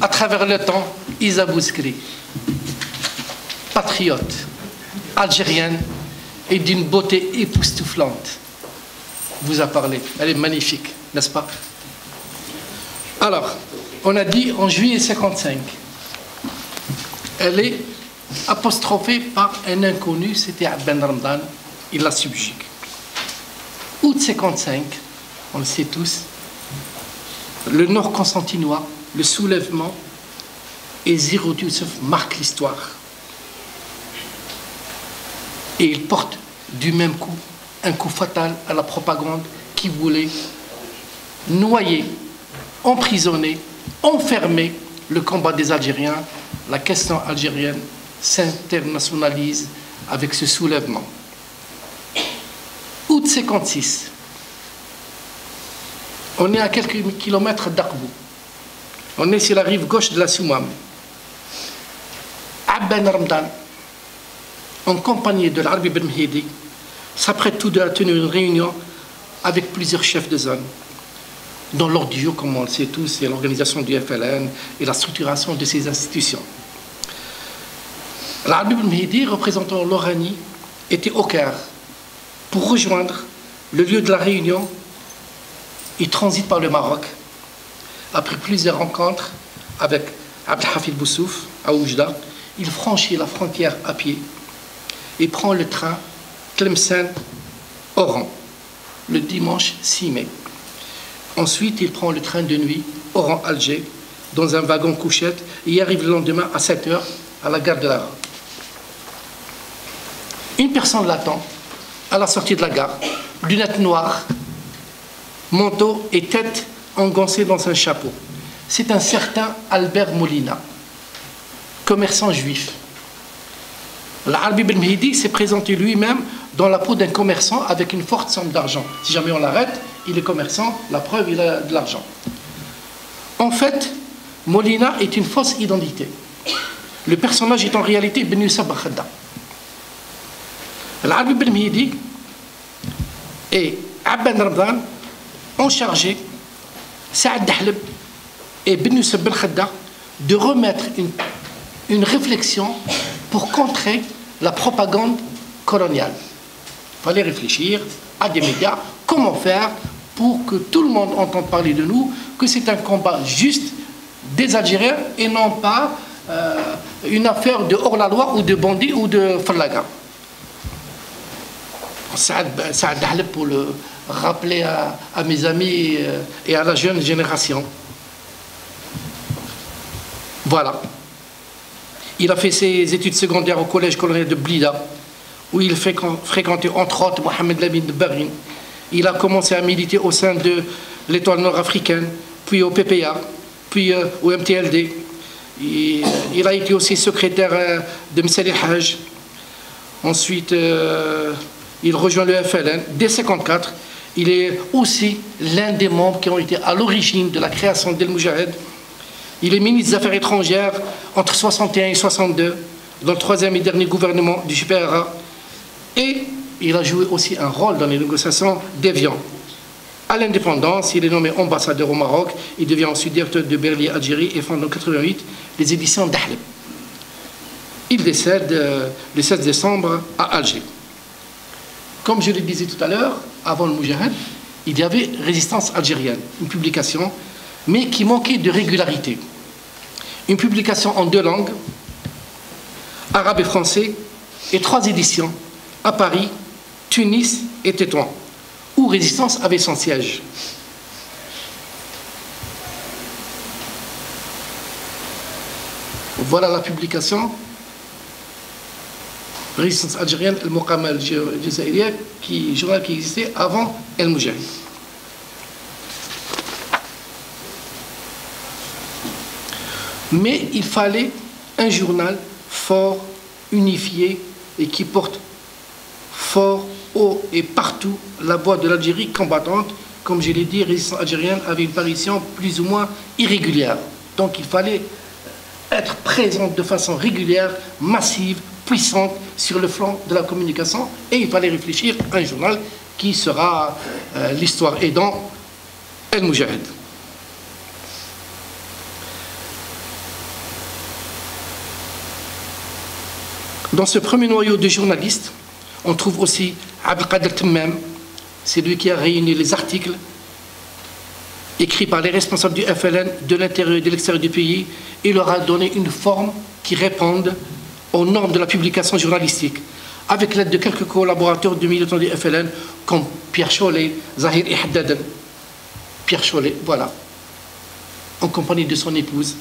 [SPEAKER 4] à travers le temps, Isa Bouskri, patriote, algérienne et d'une beauté époustouflante, vous a parlé. Elle est magnifique, n'est-ce pas? Alors, on a dit en juillet 55, elle est apostrophée par un inconnu, c'était Abben Ramdan, il la subjugue. Août 55, on le sait tous, le Nord constantinois, le soulèvement et Zirou Youssef marquent l'histoire. Et il porte du même coup un coup fatal à la propagande qui voulait noyer, emprisonner, enfermer le combat des Algériens. La question algérienne s'internationalise avec ce soulèvement. Août 56, on est à quelques kilomètres d'Aqbou. On est sur la rive gauche de la Soumam. Abben Ramdan, en compagnie de l'Arbi Ben Mhidi, s'apprête tous deux à tenir une réunion avec plusieurs chefs de zone. Dans l'ordre du jour, comme on le sait tous, c'est l'organisation du FLN et la structuration de ces institutions. L'Arbi Ben Mehdi, représentant l'Oranie, était au Caire pour rejoindre le lieu de la réunion. Il transite par le Maroc. Après plusieurs rencontres avec Abdelhafid Boussouf à Oujda, il franchit la frontière à pied et prend le train Tlemcen-Oran le dimanche 6 mai. Ensuite, il prend le train de nuit Oran-Alger dans un wagon couchette et y arrive le lendemain à 7 h à la gare de la Rade. Une personne l'attend à la sortie de la gare, lunettes noires, manteau et tête engoncée dans un chapeau. C'est un certain Albert Molina, commerçant juif. L'Arbi Ben Mehdi s'est présenté lui-même dans la peau d'un commerçant avec une forte somme d'argent. Si jamais on l'arrête, il est commerçant, la preuve, il a de l'argent. En fait, Molina est une fausse identité. Le personnage est en réalité Ben Youssef Bakhada. L'Arbi Ben Mehdi et Abban Ramadan ont chargé Saad Dahleb et Ben Youssef Ben Khadda de remettre une réflexion pour contrer la propagande coloniale. Il fallait réfléchir à des médias, comment faire pour que tout le monde entende parler de nous, que c'est un combat juste des Algériens et non pas une affaire de hors-la-loi ou de bandits ou de fallaga. Saad Dahleb, pour le rappeler à mes amis et à la jeune génération. Voilà. Il a fait ses études secondaires au collège colonial de Blida, où il fréquentait entre autres Mohamed Lamine de Barin. Il a commencé à militer au sein de l'Étoile nord-africaine, puis au PPA, puis au MTLD. Il a été aussi secrétaire de Msali Haj. Ensuite, il rejoint le FLN. Dès 1954, il est aussi l'un des membres qui ont été à l'origine de la création d'El Moudjahid. Il est ministre des Affaires étrangères entre 61 et 62, dans le troisième et dernier gouvernement du GPRA. Et il a joué aussi un rôle dans les négociations d'Évian. À l'indépendance, il est nommé ambassadeur au Maroc. Il devient ensuite directeur de Berli Algérie et fonde en 1988 les éditions Dahleb. Il décède le 16 décembre à Alger. Comme je le disais tout à l'heure, avant le Moudjahid, il y avait Résistance algérienne, une publication, mais qui manquait de régularité. Une publication en 2 langues, arabe et français, et 3 éditions, à Paris, Tunis et Tétouan, où Résistance avait son siège. Voilà la publication. Résistance algérienne, El Moqama al-Jazairiyya, journal qui existait avant El Moudjahid. Mais il fallait un journal fort, unifié et qui porte fort, haut et partout la voix de l'Algérie combattante. Comme je l'ai dit, Résistance algérienne avait une parution plus ou moins irrégulière. Donc il fallait être présente de façon régulière, massive, puissante sur le flanc de la communication, et il fallait réfléchir à un journal qui sera, l'histoire aidant, El Moudjahid. Dans ce premier noyau de journalistes, on trouve aussi Abdelkader Temmam, c'est lui qui a réuni les articles écrits par les responsables du FLN de l'intérieur et de l'extérieur du pays et leur a donné une forme qui réponde aux normes de la publication journalistique, avec l'aide de quelques collaborateurs du militants du FLN comme Pierre Chollet, Zahir Ihdaden. Pierre Chollet, voilà, en compagnie de son épouse.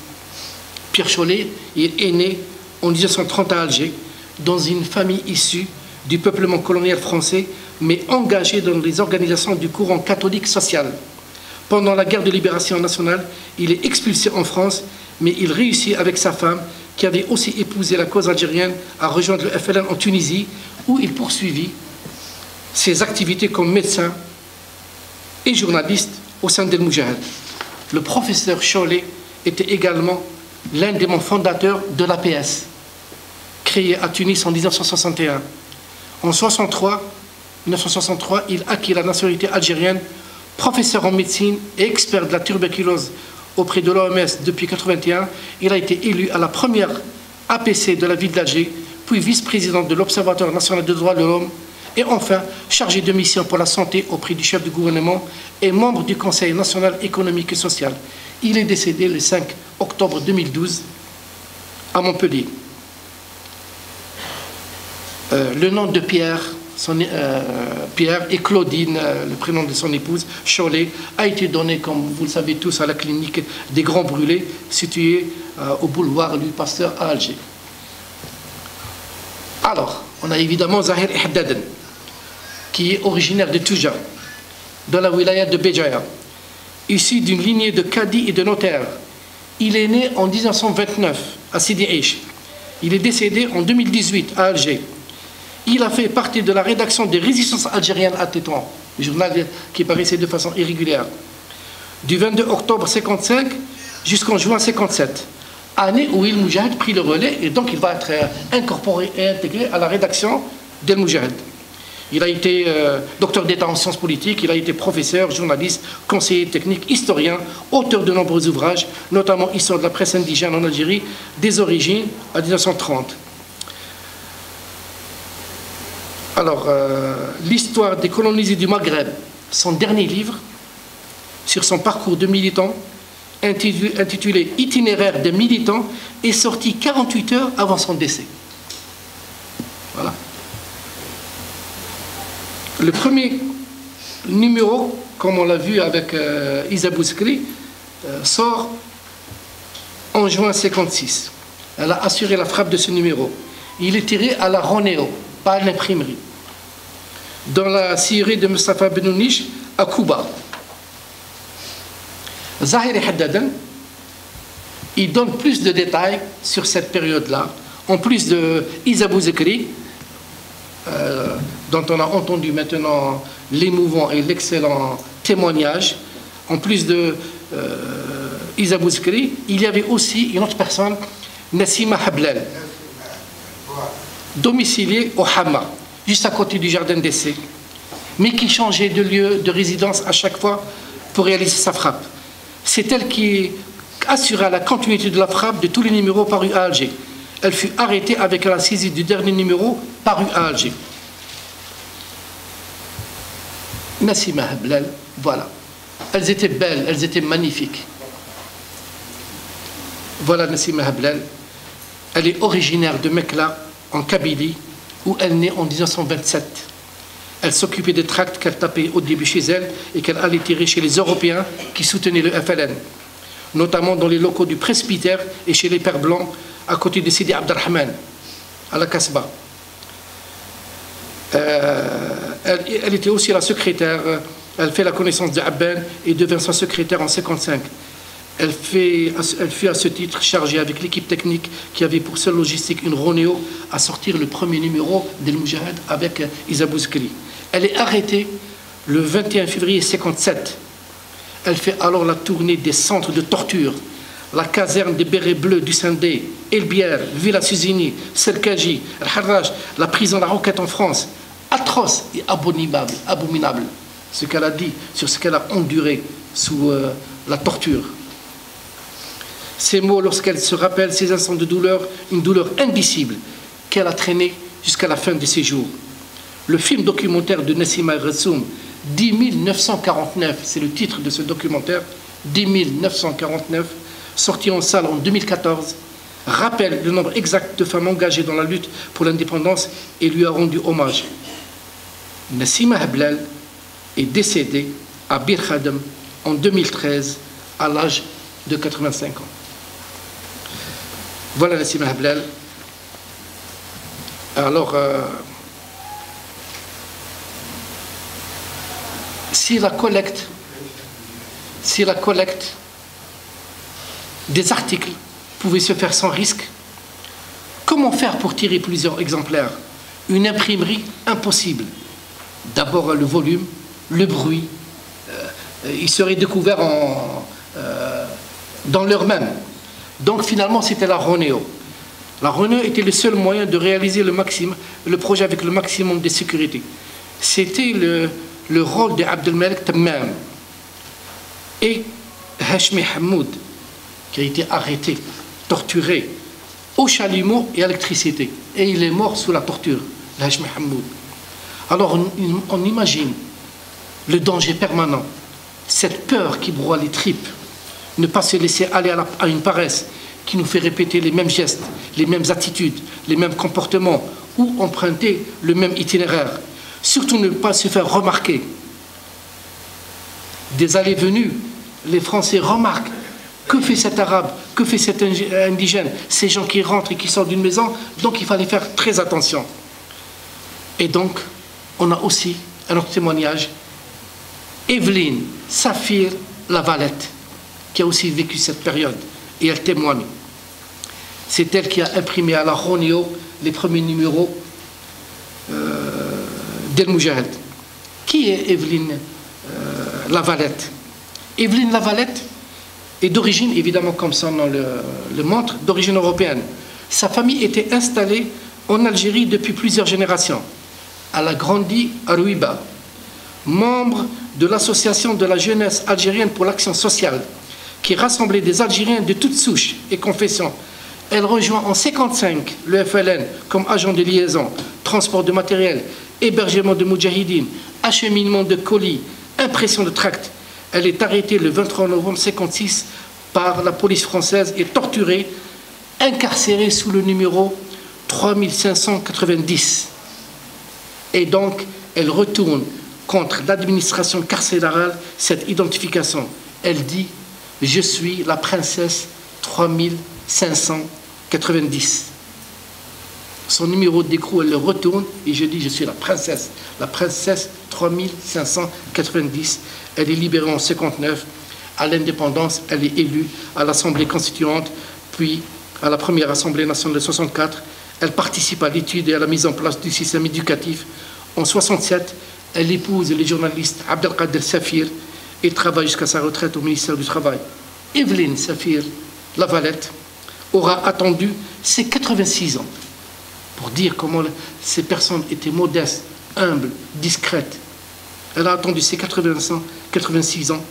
[SPEAKER 4] Pierre Chollet est né en 1930 à Alger, dans une famille issue du peuplement colonial français, mais engagée dans les organisations du courant catholique social. Pendant la guerre de libération nationale, il est expulsé en France, mais il réussit avec sa femme, qui avait aussi épousé la cause algérienne, à rejoindre le FLN en Tunisie, où il poursuivit ses activités comme médecin et journaliste au sein d'El Moudjahid. Le professeur Chollet était également l'un des membres fondateurs de l'APS, créé à Tunis en 1961. En 1963, 1963, il acquit la nationalité algérienne, professeur en médecine et expert de la tuberculose auprès de l'OMS depuis 1981. Il a été élu à la première APC de la ville d'Alger, puis vice-président de l'Observatoire national des droits de l'homme, et enfin chargé de mission pour la santé auprès du chef du gouvernement et membre du Conseil national économique et social. Il est décédé le 5 octobre 2012 à Montpellier. Le nom de Pierre, Pierre et Claudine, le prénom de son épouse, Cholet, a été donné, comme vous le savez tous, à la clinique des Grands Brûlés, située au boulevard Louis Pasteur à Alger. Alors, on a évidemment Zahir Haddaden, qui est originaire de Touja, dans la wilaya de Béjaïa, issu d'une lignée de cadis et de notaires. Il est né en 1929 à Sidi Aish. Il est décédé en 2018 à Alger. Il a fait partie de la rédaction des Résistances algériennes à Tétouan, le journal qui paraissait de façon irrégulière, du 22 octobre 1955 jusqu'en juin 1957, année où Il Moujahid prit le relais, et donc il va être incorporé et intégré à la rédaction d'El Moujahid. Il a été docteur d'État en sciences politiques, il a été professeur, journaliste, conseiller technique, historien, auteur de nombreux ouvrages, notamment Histoire de la presse indigène en Algérie, des origines à 1930. Alors, l'histoire des colonisés du Maghreb, son dernier livre, sur son parcours de militant, intitulé Itinéraire des militants, est sorti 48 heures avant son décès. Voilà. Le premier numéro, comme on l'a vu avec Isa Bouzkri, sort en juin 1956. Elle a assuré la frappe de ce numéro. Il est tiré à la Ronéo, pas à l'imprimerie, dans la scierie de Mustafa Benouniche à Cuba. Zahir Haddaden, il donne plus de détails sur cette période-là, en plus de Isa Bouzkri, dont on a entendu maintenant l'émouvant et l'excellent témoignage. En plus de Isa Bouzkri, il y avait aussi une autre personne, Nassima Hablel, domiciliée au Hama, juste à côté du jardin d'essai, mais qui changeait de lieu de résidence à chaque fois pour réaliser sa frappe. C'est elle qui assura la continuité de la frappe de tous les numéros parus à Alger. Elle fut arrêtée avec la saisie du dernier numéro paru à Alger. Nassima Hablel, voilà. Elles étaient belles, elles étaient magnifiques. Voilà Nassima Hablel. Elle est originaire de Mekla, en Kabylie, où elle naît en 1927. Elle s'occupait des tracts qu'elle tapait au début chez elle et qu'elle allait tirer chez les Européens qui soutenaient le FLN, notamment dans les locaux du presbytère et chez les Pères Blancs, à côté de Sidi Abdelrahman, à la Kasbah. Elle était aussi la secrétaire, elle fait la connaissance de Abben et devint sa secrétaire en 1955. Elle fut à ce titre chargée avec l'équipe technique qui avait pour seule logistique une Ronéo à sortir le premier numéro d'El Moujahid avec Isa Bouzkri. Elle est arrêtée le 21 février 1957. Elle fait alors la tournée des centres de torture, la caserne des Bérets Bleus du Sindé, Elbière, Villa Suzini, Serkaji, Al-Harraj, la prison de la Roquette en France. Atroce et abominable ce qu'elle a dit sur ce qu'elle a enduré sous la torture. Ces mots, lorsqu'elle se rappelle ces instants de douleur, une douleur indicible qu'elle a traînée jusqu'à la fin de ses jours. Le film documentaire de Nassima Rassoum, 10 949, c'est le titre de ce documentaire, 10 949, sorti en salle en 2014, rappelle le nombre exact de femmes engagées dans la lutte pour l'indépendance et lui a rendu hommage. Nassima Hablel est décédée à Bir Khadem en 2013 à l'âge de 85 ans. Voilà Nassima Hablel. Alors, si la collecte des articles pouvait se faire sans risque, comment faire pour tirer plusieurs exemplaires? Une imprimerie, impossible. D'abord le volume, le bruit, ils seraient découverts dans l'heure même. Donc finalement c'était la Ronéo. La Ronéo était le seul moyen de réaliser le projet avec le maximum de sécurité. c'était le rôle d'Abdelmalek Tammam et Hashmi Hamoud, qui a été arrêté, torturé, au chalumeau et à l'électricité. Et il est mort sous la torture, Hashmi Hamoud. Alors on imagine le danger permanent, cette peur qui broie les tripes, ne pas se laisser aller à une paresse qui nous fait répéter les mêmes gestes, les mêmes attitudes, les mêmes comportements, ou emprunter le même itinéraire. Surtout ne pas se faire remarquer. Des allées-venues, les Français remarquent que fait cet Arabe, que fait cet indigène, ces gens qui rentrent et qui sortent d'une maison, donc il fallait faire très attention. Et donc, on a aussi un autre témoignage, Evelyne Saphir Lavalette, qui a aussi vécu cette période, et elle témoigne. C'est elle qui a imprimé à la Ronio les premiers numéros d'El Moujahid. Qui est Evelyne Lavalette? Evelyne Lavalette est d'origine, évidemment comme son nom le montre, d'origine européenne. Sa famille était installée en Algérie depuis plusieurs générations. Elle a grandi à Rouiba, membre de l'association de la jeunesse algérienne pour l'action sociale, qui rassemblait des Algériens de toutes souches et confessions. Elle rejoint en 1955 le FLN comme agent de liaison, transport de matériel, hébergement de moudjahidines, acheminement de colis, impression de tracts. Elle est arrêtée le 23 novembre 1956 par la police française et torturée, incarcérée sous le numéro 3590. Et donc, elle retourne contre l'administration carcérale cette identification. Elle dit « Je suis la princesse 3590 ». Son numéro d'écrou, elle le retourne et je dis « Je suis la princesse 3590 ». Elle est libérée en 1959. À l'indépendance, elle est élue à l'Assemblée constituante, puis à la première Assemblée nationale de 1964. Elle participe à l'étude et à la mise en place du système éducatif. En 1967, elle épouse le journaliste Abdelkader Saphir et travaille jusqu'à sa retraite au ministère du Travail. Evelyne Saphir Lavalette aura attendu ses 86 ans pour dire comment ces personnes étaient modestes, humbles, discrètes. Elle a attendu ses 86 ans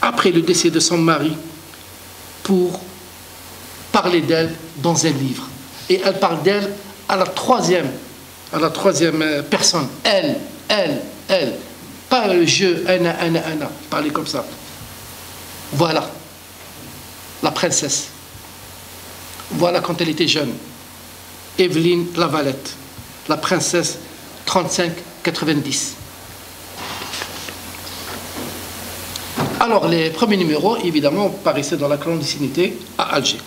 [SPEAKER 4] après le décès de son mari pour parler d'elle dans un livre. Et elle parle d'elle à la troisième personne. Elle. Pas le je, ana, parler comme ça. Voilà, la princesse. Voilà quand elle était jeune. Evelyne Lavalette, la princesse 3590. Alors, les premiers numéros, évidemment, paraissaient dans la clandestinité à Alger.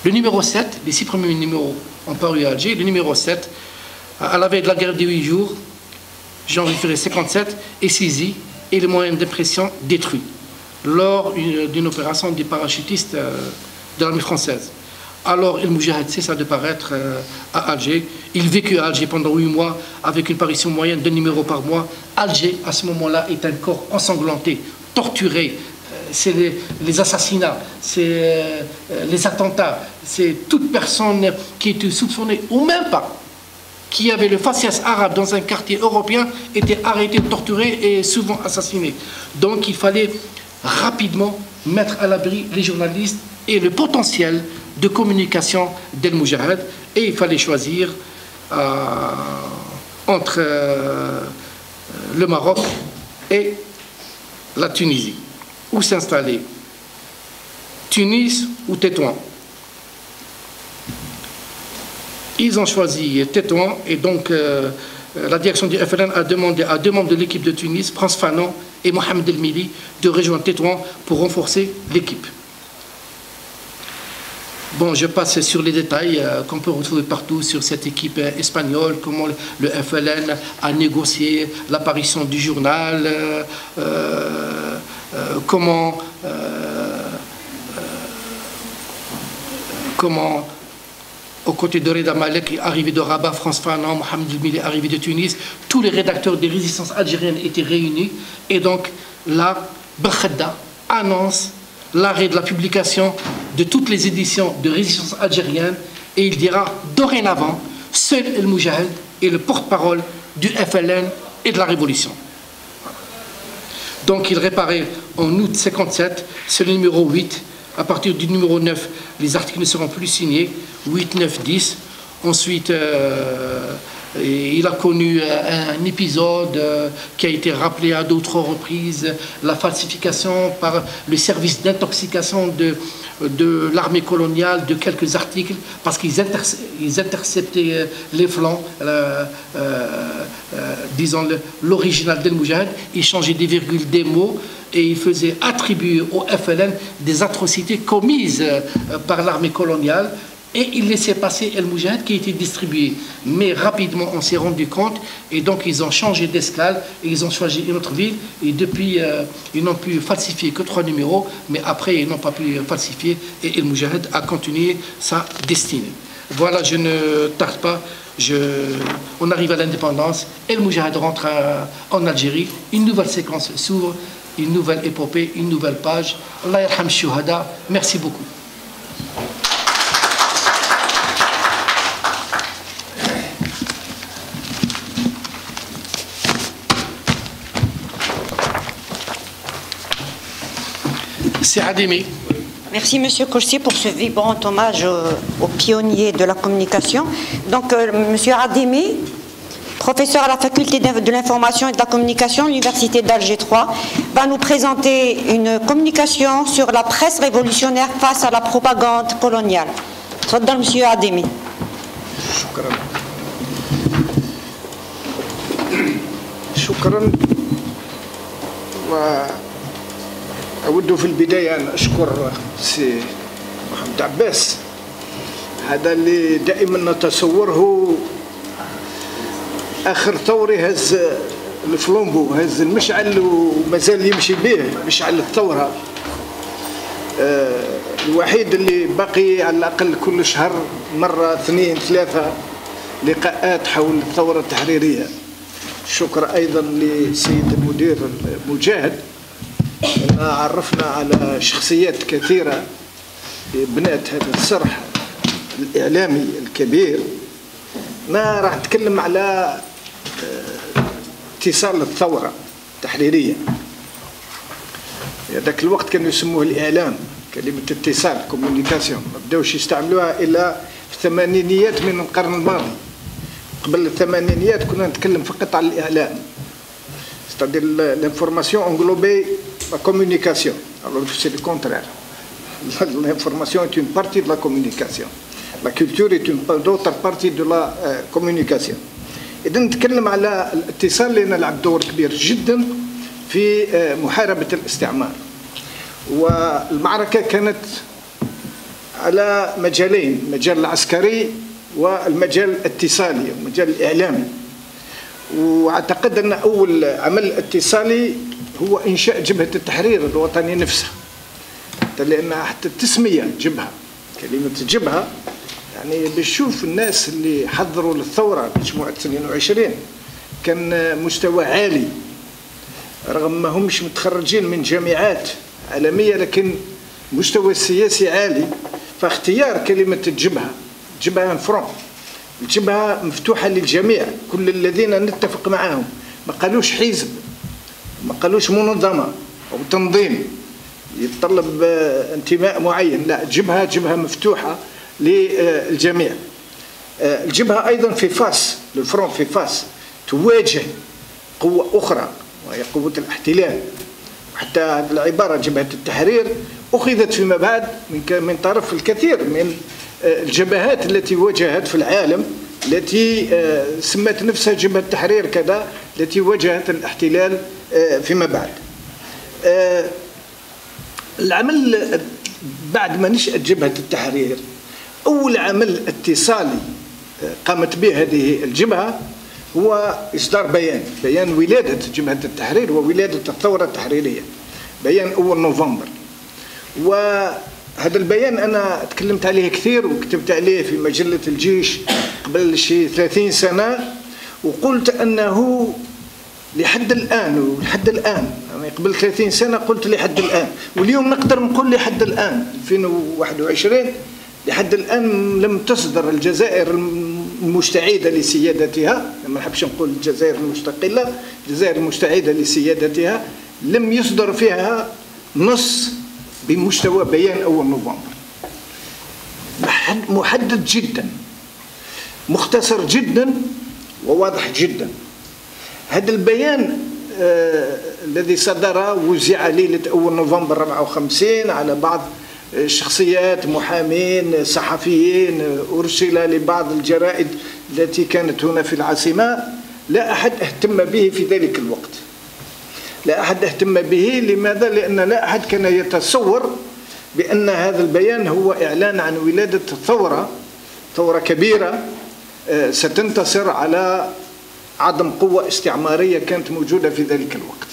[SPEAKER 4] Le numéro 7, les 6 premiers numéros ont paru à Alger. Le numéro 7, à la veille de la guerre des 8 jours, janvier 57, est saisi et les moyens d'impression détruits lors d'une opération des parachutistes de l'armée française. Alors, El Moujahid cessa de paraître à Alger. Il vécut à Alger pendant 8 mois avec une parution moyenne de numéros par mois. Alger, à ce moment-là, est un corps ensanglanté, torturé. C'est les assassinats, c'est les attentats, c'est toute personne qui était soupçonnée, ou même pas, qui avait le faciès arabe dans un quartier européen, était arrêtée, torturée et souvent assassinée. Donc il fallait rapidement mettre à l'abri les journalistes et le potentiel de communication d'El Moujahid, et il fallait choisir entre le Maroc et la Tunisie. Où s'installer? Tunis ou Tétouan? Ils ont choisi Tétouan et donc la direction du FLN a demandé à 2 membres de l'équipe de Tunis, Frans Fanon et Mohamed El Mili, de rejoindre Tétouan pour renforcer l'équipe. Bon, je passe sur les détails qu'on peut retrouver partout sur cette équipe espagnole, comment le FLN a négocié l'apparition du journal, comment aux côtés de Reda Malek, arrivé de Rabat, Frans Fanon, Mohamed El Mili, arrivé de Tunis, tous les rédacteurs des résistances algériennes étaient réunis, et donc là, Belkhada annonce l'arrêt de la publication de toutes les éditions de résistance algérienne, et il dira dorénavant, seul El Moujahid est le porte-parole du FLN et de la Révolution. Donc il réparait en août 57, c'est le numéro 8. À partir du numéro 9, les articles ne seront plus signés, 8, 9, 10. Ensuite, il a connu un épisode qui a été rappelé à d'autres reprises, la falsification par le service d'intoxication de l'armée coloniale de quelques articles, parce qu'ils interceptaient les flancs, disons l'original d'El Moujahid, ils changeaient des virgules des mots, et il faisait attribuer au FLN des atrocités commises par l'armée coloniale, et il laissait passer El Moujahid qui était distribué. Mais rapidement, on s'est rendu compte, et donc ils ont changé d'escale, et ils ont choisi une autre ville, et depuis, ils n'ont pu falsifier que 3 numéros, mais après, ils n'ont pas pu falsifier, et El Moujahid a continué sa destinée. Voilà, je ne tarde pas, on arrive à l'indépendance, El Moujahid rentre en Algérie, une nouvelle séquence s'ouvre, une nouvelle épopée, une nouvelle page. Allah yarham shuhada. Merci beaucoup. C'est Ademi.
[SPEAKER 3] Merci Monsieur Koursi pour ce vibrant hommage aux pionniers de la communication. Donc Monsieur Ademi, professeur à la faculté de l'information et de la communication, l'Université d'Alger 3, va nous présenter une communication sur la presse révolutionnaire face à la propagande coloniale. تفضل Monsieur Ademi.
[SPEAKER 5] شكرا. وأود في البداية أن أشكر سي محمد عباس، هذا اللي دائما نتصوره آخر ثوري هز الفلومبو، هز المشعل ومازال يمشي به مشعل الثورة، الوحيد اللي باقي على الأقل كل شهر مرة 2 3 لقاءات حول الثورة التحريرية. شكر أيضا لسيد المدير مجاهد أن عرفنا على شخصيات كثيرة بنات هذا الصرح الإعلامي الكبير. ما راح نتكلم على اتصال الثورة التحريرية. في ذاك الوقت كانوا يسموه الإعلام، كلمة اتصال كومونيكاسيون، ما بداوش يستعملوها إلا في الثمانينيات من القرن الماضي. قبل الثمانينيات كنا نتكلم فقط على الإعلام، c'est-à-dire l'information englobait la communication. Alors c'est le contraire. L'information est une partie de la communication. La culture est une autre partie de la communication. إذا نتكلم على الاتصال لأنه لعب دور كبير جدا في محاربة الاستعمار. والمعركة كانت على مجالين، المجال العسكري والمجال الاتصالي، المجال الإعلامي. واعتقد أن أول عمل اتصالي هو إنشاء جبهة التحرير الوطني نفسها، لأن حتى التسمية جبهة، كلمة جبهة يعني بنشوف الناس اللي حضروا للثورة مجموعة 22 كان مستوى عالي، رغم ما همش متخرجين من جامعات عالمية، لكن مستوى السياسي عالي. فاختيار كلمة الجبهة، جبهة فرون، الجبهة مفتوحة للجميع، كل الذين نتفق معهم، ما قالوش حزب، ما قالوش منظمة أو تنظيم يتطلب انتماء معين، لا، جبهة مفتوحة للجميع. الجبهة أيضا في فاس، الفرون في فاس تواجه قوة أخرى وهي قوة الاحتلال. وحتى هذه العبارة جبهة التحرير أخذت فيما بعد من طرف الكثير من الجبهات التي واجهت في العالم، التي سمت نفسها جبهة التحرير كذا، التي واجهت الاحتلال فيما بعد. العمل بعد ما نشأت جبهة التحرير، أول عمل اتصالي قامت به هذه الجبهة هو إصدار بيان ولادة جبهة التحرير وولادة الثورة التحريرية، بيان أول نوفمبر. وهذا البيان أنا تكلمت عليه كثير وكتبت عليه في مجلة الجيش قبل شي 30 سنة، وقلت أنه لحد الآن يعني قبل 30 سنة قلت لحد الآن، واليوم نقدر نقول لحد الآن 2021 لحد الآن لم تصدر الجزائر المستعيدة لسيادتها، ما نحبش نقول الجزائر المستقلة، الجزائر المستعدة لسيادتها، لم يصدر فيها نص بمستوى بيان أول نوفمبر، محدد جدا، مختصر جدا وواضح جدا. هذا البيان الذي صدر وزع ليلة أول نوفمبر 54 على بعض شخصيات، محامين، صحفيين، أرسل لبعض الجرائد التي كانت هنا في العاصمة. لا أحد اهتم به في ذلك الوقت، لا أحد اهتم به. لماذا؟ لأن لا أحد كان يتصور بأن هذا البيان هو إعلان عن ولادة ثورة كبيرة ستنتصر على عدم قوة استعمارية كانت موجودة في ذلك الوقت.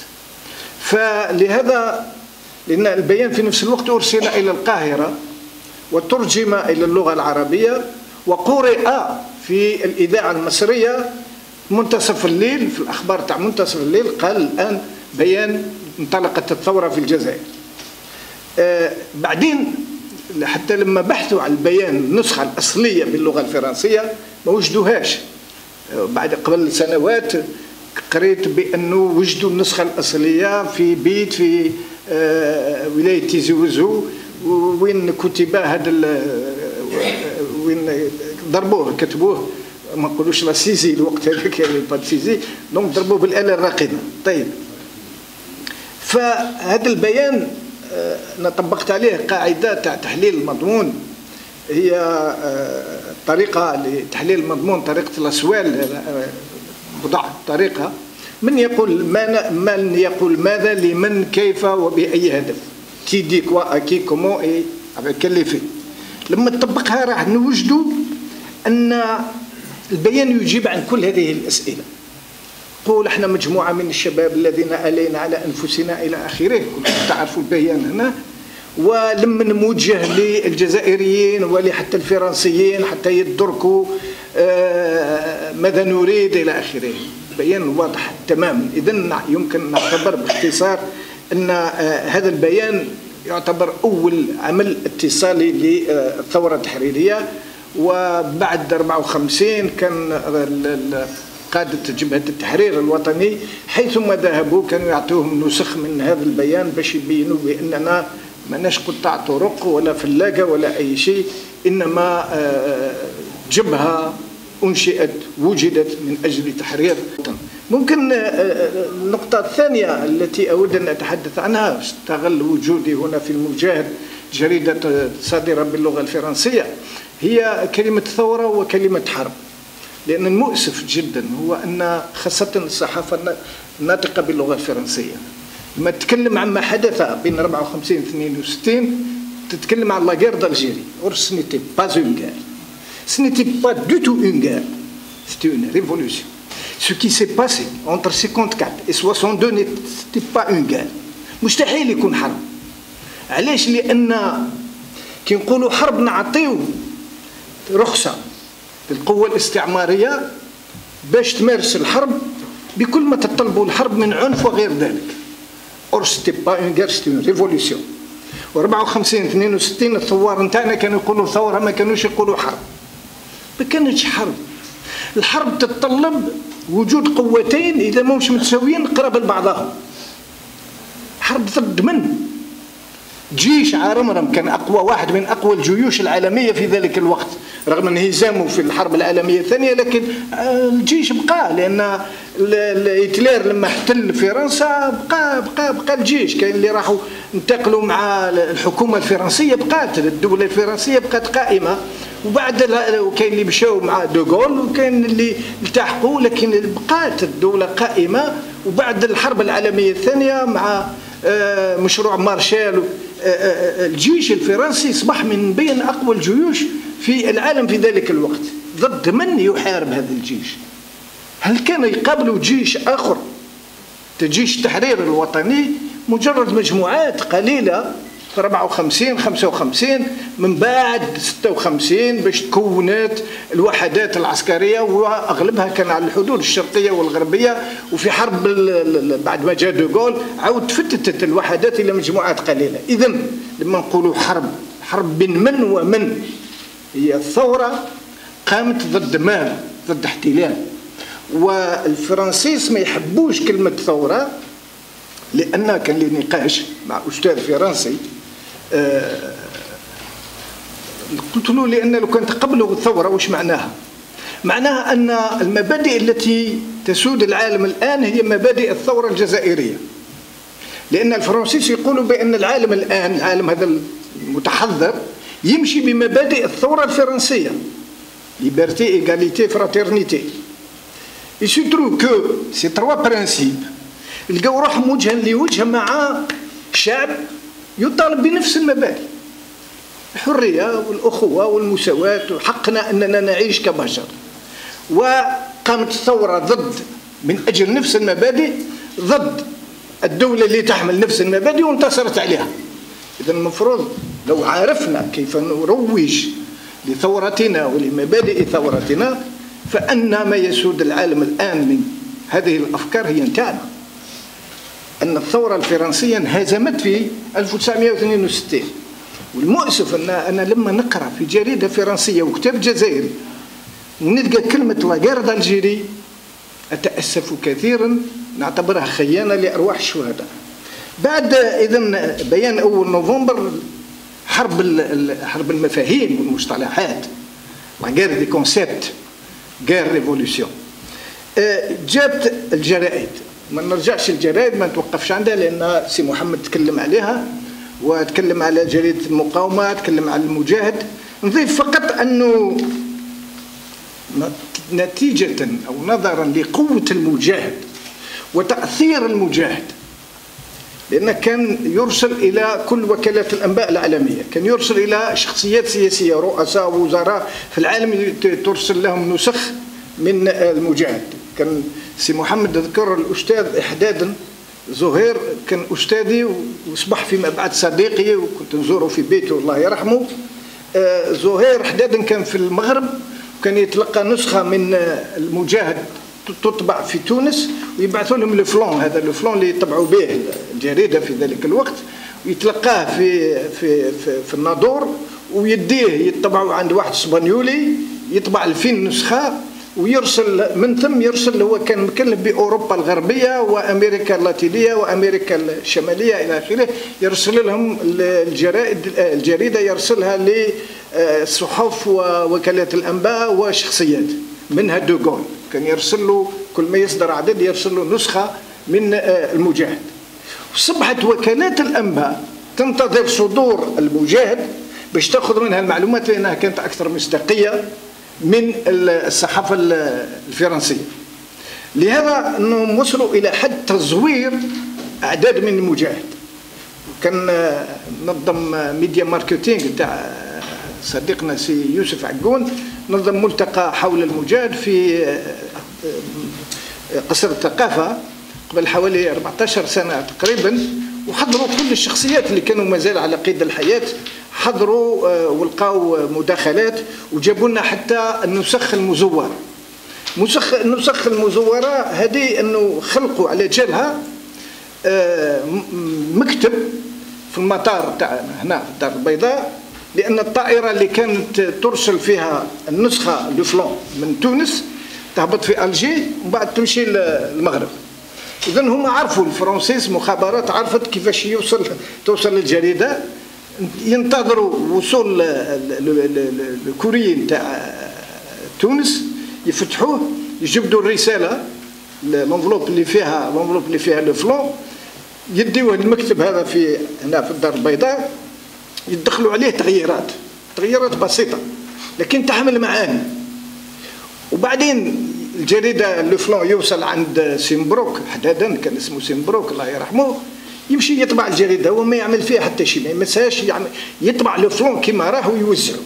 [SPEAKER 5] فلهذا، لأن البيان في نفس الوقت أرسل إلى القاهرة وترجم إلى اللغة العربية وقرئ في الإذاعة المصرية منتصف الليل، في الأخبار تاع منتصف الليل قال الآن بيان انطلقت الثورة في الجزائر. بعدين حتى لما بحثوا عن البيان النسخة الأصلية باللغة الفرنسية ما وجدوهاش. بعد قبل سنوات قريت بأنه وجدوا النسخة الأصلية في بيت في ولاية تيزي وزو، وين كتب هذا وين ضربوه كتبوه، ما نقولوش لا سيزي الوقت هذاك با سيزي، دونك ضربوه بالآلة الراقدة. طيب، فهذا البيان أنا طبقت عليه قاعدة تاع تحليل المضمون، هي طريقة لتحليل المضمون، طريقة الأسوال، وضع طريقة من يقول ماذا لمن كيف وبأي هدف، كي دي كوا أكي كومون إي كليفي. لما تطبقها راح نوجدوا أن البيان يجيب عن كل هذه الأسئلة. قول احنا مجموعة من الشباب الذين ألينا على أنفسنا إلى آخره، كلكم تعرفوا البيان هنا، ولما موجه للجزائريين ولحتى الفرنسيين حتى يدركوا ماذا نريد إلى آخره. بيان واضح تماما. إذن يمكن نعتبر باختصار أن هذا البيان يعتبر أول عمل اتصالي للثورة التحريرية. وبعد 54 كان قادة جبهة التحرير الوطني حيثما ذهبوا كانوا يعطوهم نسخ من هذا البيان باش يبينوا بأننا ماناش قطاع طرق ولا فلاقة ولا أي شيء، إنما جبهة أنشئت وجدت من أجل تحرير الوطن. ممكن النقطة الثانية التي أود أن أتحدث عنها، استغل وجودي هنا في المجاهد جريدة صادرة باللغة الفرنسية، هي كلمة ثورة وكلمة حرب. لأن المؤسف جدا هو أن خاصة الصحافة الناطقة باللغة الفرنسية لما تتكلم عما حدث بين 54 و 62 تتكلم عن لا غير d'Algérie. Or ce n'était pas une guerre. Ce n'était pas du tout une guerre. C'était une révolution. Ce qui s'est passé entre 54 et 62 n'était pas une guerre. مستحيل يكون حرب. علاش؟ لأن كي نقولوا حرب نعطيو رخصة للقوة الاستعمارية باش تمارس الحرب بكل ما تطلبوا الحرب من عنف وغير ذلك. Or c'était pas une guerre, c'était une révolution. و 54 62 الثوار نتاعنا كانوا يقولوا ثورة، ما كانوش يقولوا حرب. ما كانتش حرب. الحرب تتطلب وجود قوتين إذا ما مش متساويين قرب لبعضهم. حرب ضد من؟ جيش عارمرم كان أقوى واحد من أقوى الجيوش العالمية في ذلك الوقت رغم انهزامه في الحرب العالمية الثانية، لكن الجيش بقى، لأن هتلر لما احتل فرنسا بقى الجيش. كاين اللي راحوا انتقلوا مع الحكومة الفرنسية، بقات الدولة الفرنسية بقات قائمة، وبعد وكاين اللي مشاو مع دوغول وكاين اللي التحقوا، لكن بقات الدولة قائمة. وبعد الحرب العالمية الثانية مع مشروع مارشال الجيش الفرنسي أصبح من بين أقوى الجيوش في العالم في ذلك الوقت. ضد من يحارب هذا الجيش؟ هل كان يقابلوا جيش آخر؟ جيش التحرير الوطني مجرد مجموعات قليلة في 54 55 من بعد 56 باش تكونت الوحدات العسكرية، واغلبها كان على الحدود الشرقية والغربية. وفي حرب بعد ما جاء دوغول عاود تفتتت الوحدات إلى مجموعات قليلة. إذن لما نقولوا حرب بين من ومن، هي الثورة قامت ضد مال، ضد احتلال. والفرنسيس ما يحبوش كلمة ثورة، لأن كان لي نقاش مع أستاذ فرنسي قلت له لأن لو كان تقبلوا الثورة وش معناها؟ معناها أن المبادئ التي تسود العالم الآن هي مبادئ الثورة الجزائرية، لأن الفرنسيس يقولوا بأن العالم الآن، العالم هذا المتحضر، يمشي بمبادئ الثورة الفرنسية، ليبرتي إيغاليتي فراترنيتي. Il se trouve que ces trois principes لقوا روحهم وجها لوجه مع شعب يطالب بنفس المبادئ، الحرية والأخوة والمساواة وحقنا أننا نعيش كبشر. وقامت الثورة ضد، من أجل نفس المبادئ، ضد الدولة اللي تحمل نفس المبادئ وانتصرت عليها. إذا المفروض لو عرفنا كيف نروج لثورتنا ولمبادئ ثورتنا، فأن ما يسود العالم الآن من هذه الأفكار هي نتاعنا. أن الثورة الفرنسية انهزمت في 1962، والمؤسف أن أنا لما نقرأ في جريدة فرنسية وكتاب جزائري ونلقى كلمة لاغير دالجيري أتأسف كثيرا، نعتبرها خيانة لأرواح الشهداء. بعد إذن بيان أول نوفمبر، حرب المفاهيم والمصطلحات، لاغير دي كونسيبت، غير ريفولوسيون، جات الجرائد. ما نرجعش الجرائد، ما نتوقفش عندها، لأن سي محمد تكلم عليها وتكلم على جريدة المقاومة، تكلم على المجاهد. نضيف فقط أنه نتيجة أو نظرا لقوة المجاهد وتأثير المجاهد، لأنه كان يرسل إلى كل وكالات الأنباء العالمية، كان يرسل إلى شخصيات سياسية، رؤساء وزراء في العالم، ترسل لهم نسخ من المجاهد. كان سي محمد ذكر الأستاذ إحدادا زهير، كان أستاذي وأصبح فيما بعد صديقي، وكنت نزوره في بيته الله يرحمه. زهير إحدادا كان في المغرب، وكان يتلقى نسخة من المجاهد تطبع في تونس، ويبعثوا لهم الفلون، هذا الفلون اللي يطبعوا به الجريدة في ذلك الوقت، ويتلقاه في الناظور، ويديه يطبعوا عند واحد اسبانيولي يطبع 2000 نسخة، ويرسل من ثم يرسل. هو كان مكلف بأوروبا الغربية وأمريكا اللاتينية وأمريكا الشمالية إلى آخره، يرسل لهم الجريدة يرسلها للصحف ووكالات الأنباء وشخصيات، منها دوغول كان يرسل له كل ما يصدر عدد يرسل له نسخة من المجاهد. وصبحت وكالات الأنباء تنتظر صدور المجاهد باش تأخذ منها المعلومات، لأنها كانت أكثر مصداقية من الصحافة الفرنسية. لهذا أنهم وصلوا إلى حد تزوير أعداد من المجاهد. كان نظم ميديا ماركتينج تاع صديقنا سي يوسف عقون، نظم ملتقى حول المجاهد في قصر الثقافة قبل حوالي 14 سنة تقريبا، وحضروا كل الشخصيات اللي كانوا مازال على قيد الحياة، حضروا ولقاو مداخلات، وجابوا لنا حتى النسخ المزورة. النسخ المزورة هذه أنه خلقوا على جالها مكتب في المطار تاع هنا في الدار البيضاء، لأن الطائرة اللي كانت ترسل فيها النسخة لفلان من تونس تهبط في ألجي وبعد تمشي للمغرب. إذن هم عرفوا، الفرنسيس مخابرات عرفت كيفاش توصل الجريدة، ينتظروا وصول الكوري نتاع تونس، يفتحوه يجبدوا الرسالة الانفلوب اللي فيها لفلان، يديوه المكتب هذا في هنا في الدار البيضاء، يدخلوا عليه تغييرات بسيطة لكن تحمل معاني. وبعدين الجريدة لفلان يوصل عند سيمبروك حدادا، كان اسمه سيمبروك الله يرحمه، يمشي يطبع الجريدة وما يعمل فيها حتى شيء، ما يمسهاش، يطبع لفلان كما راه ويوزعه.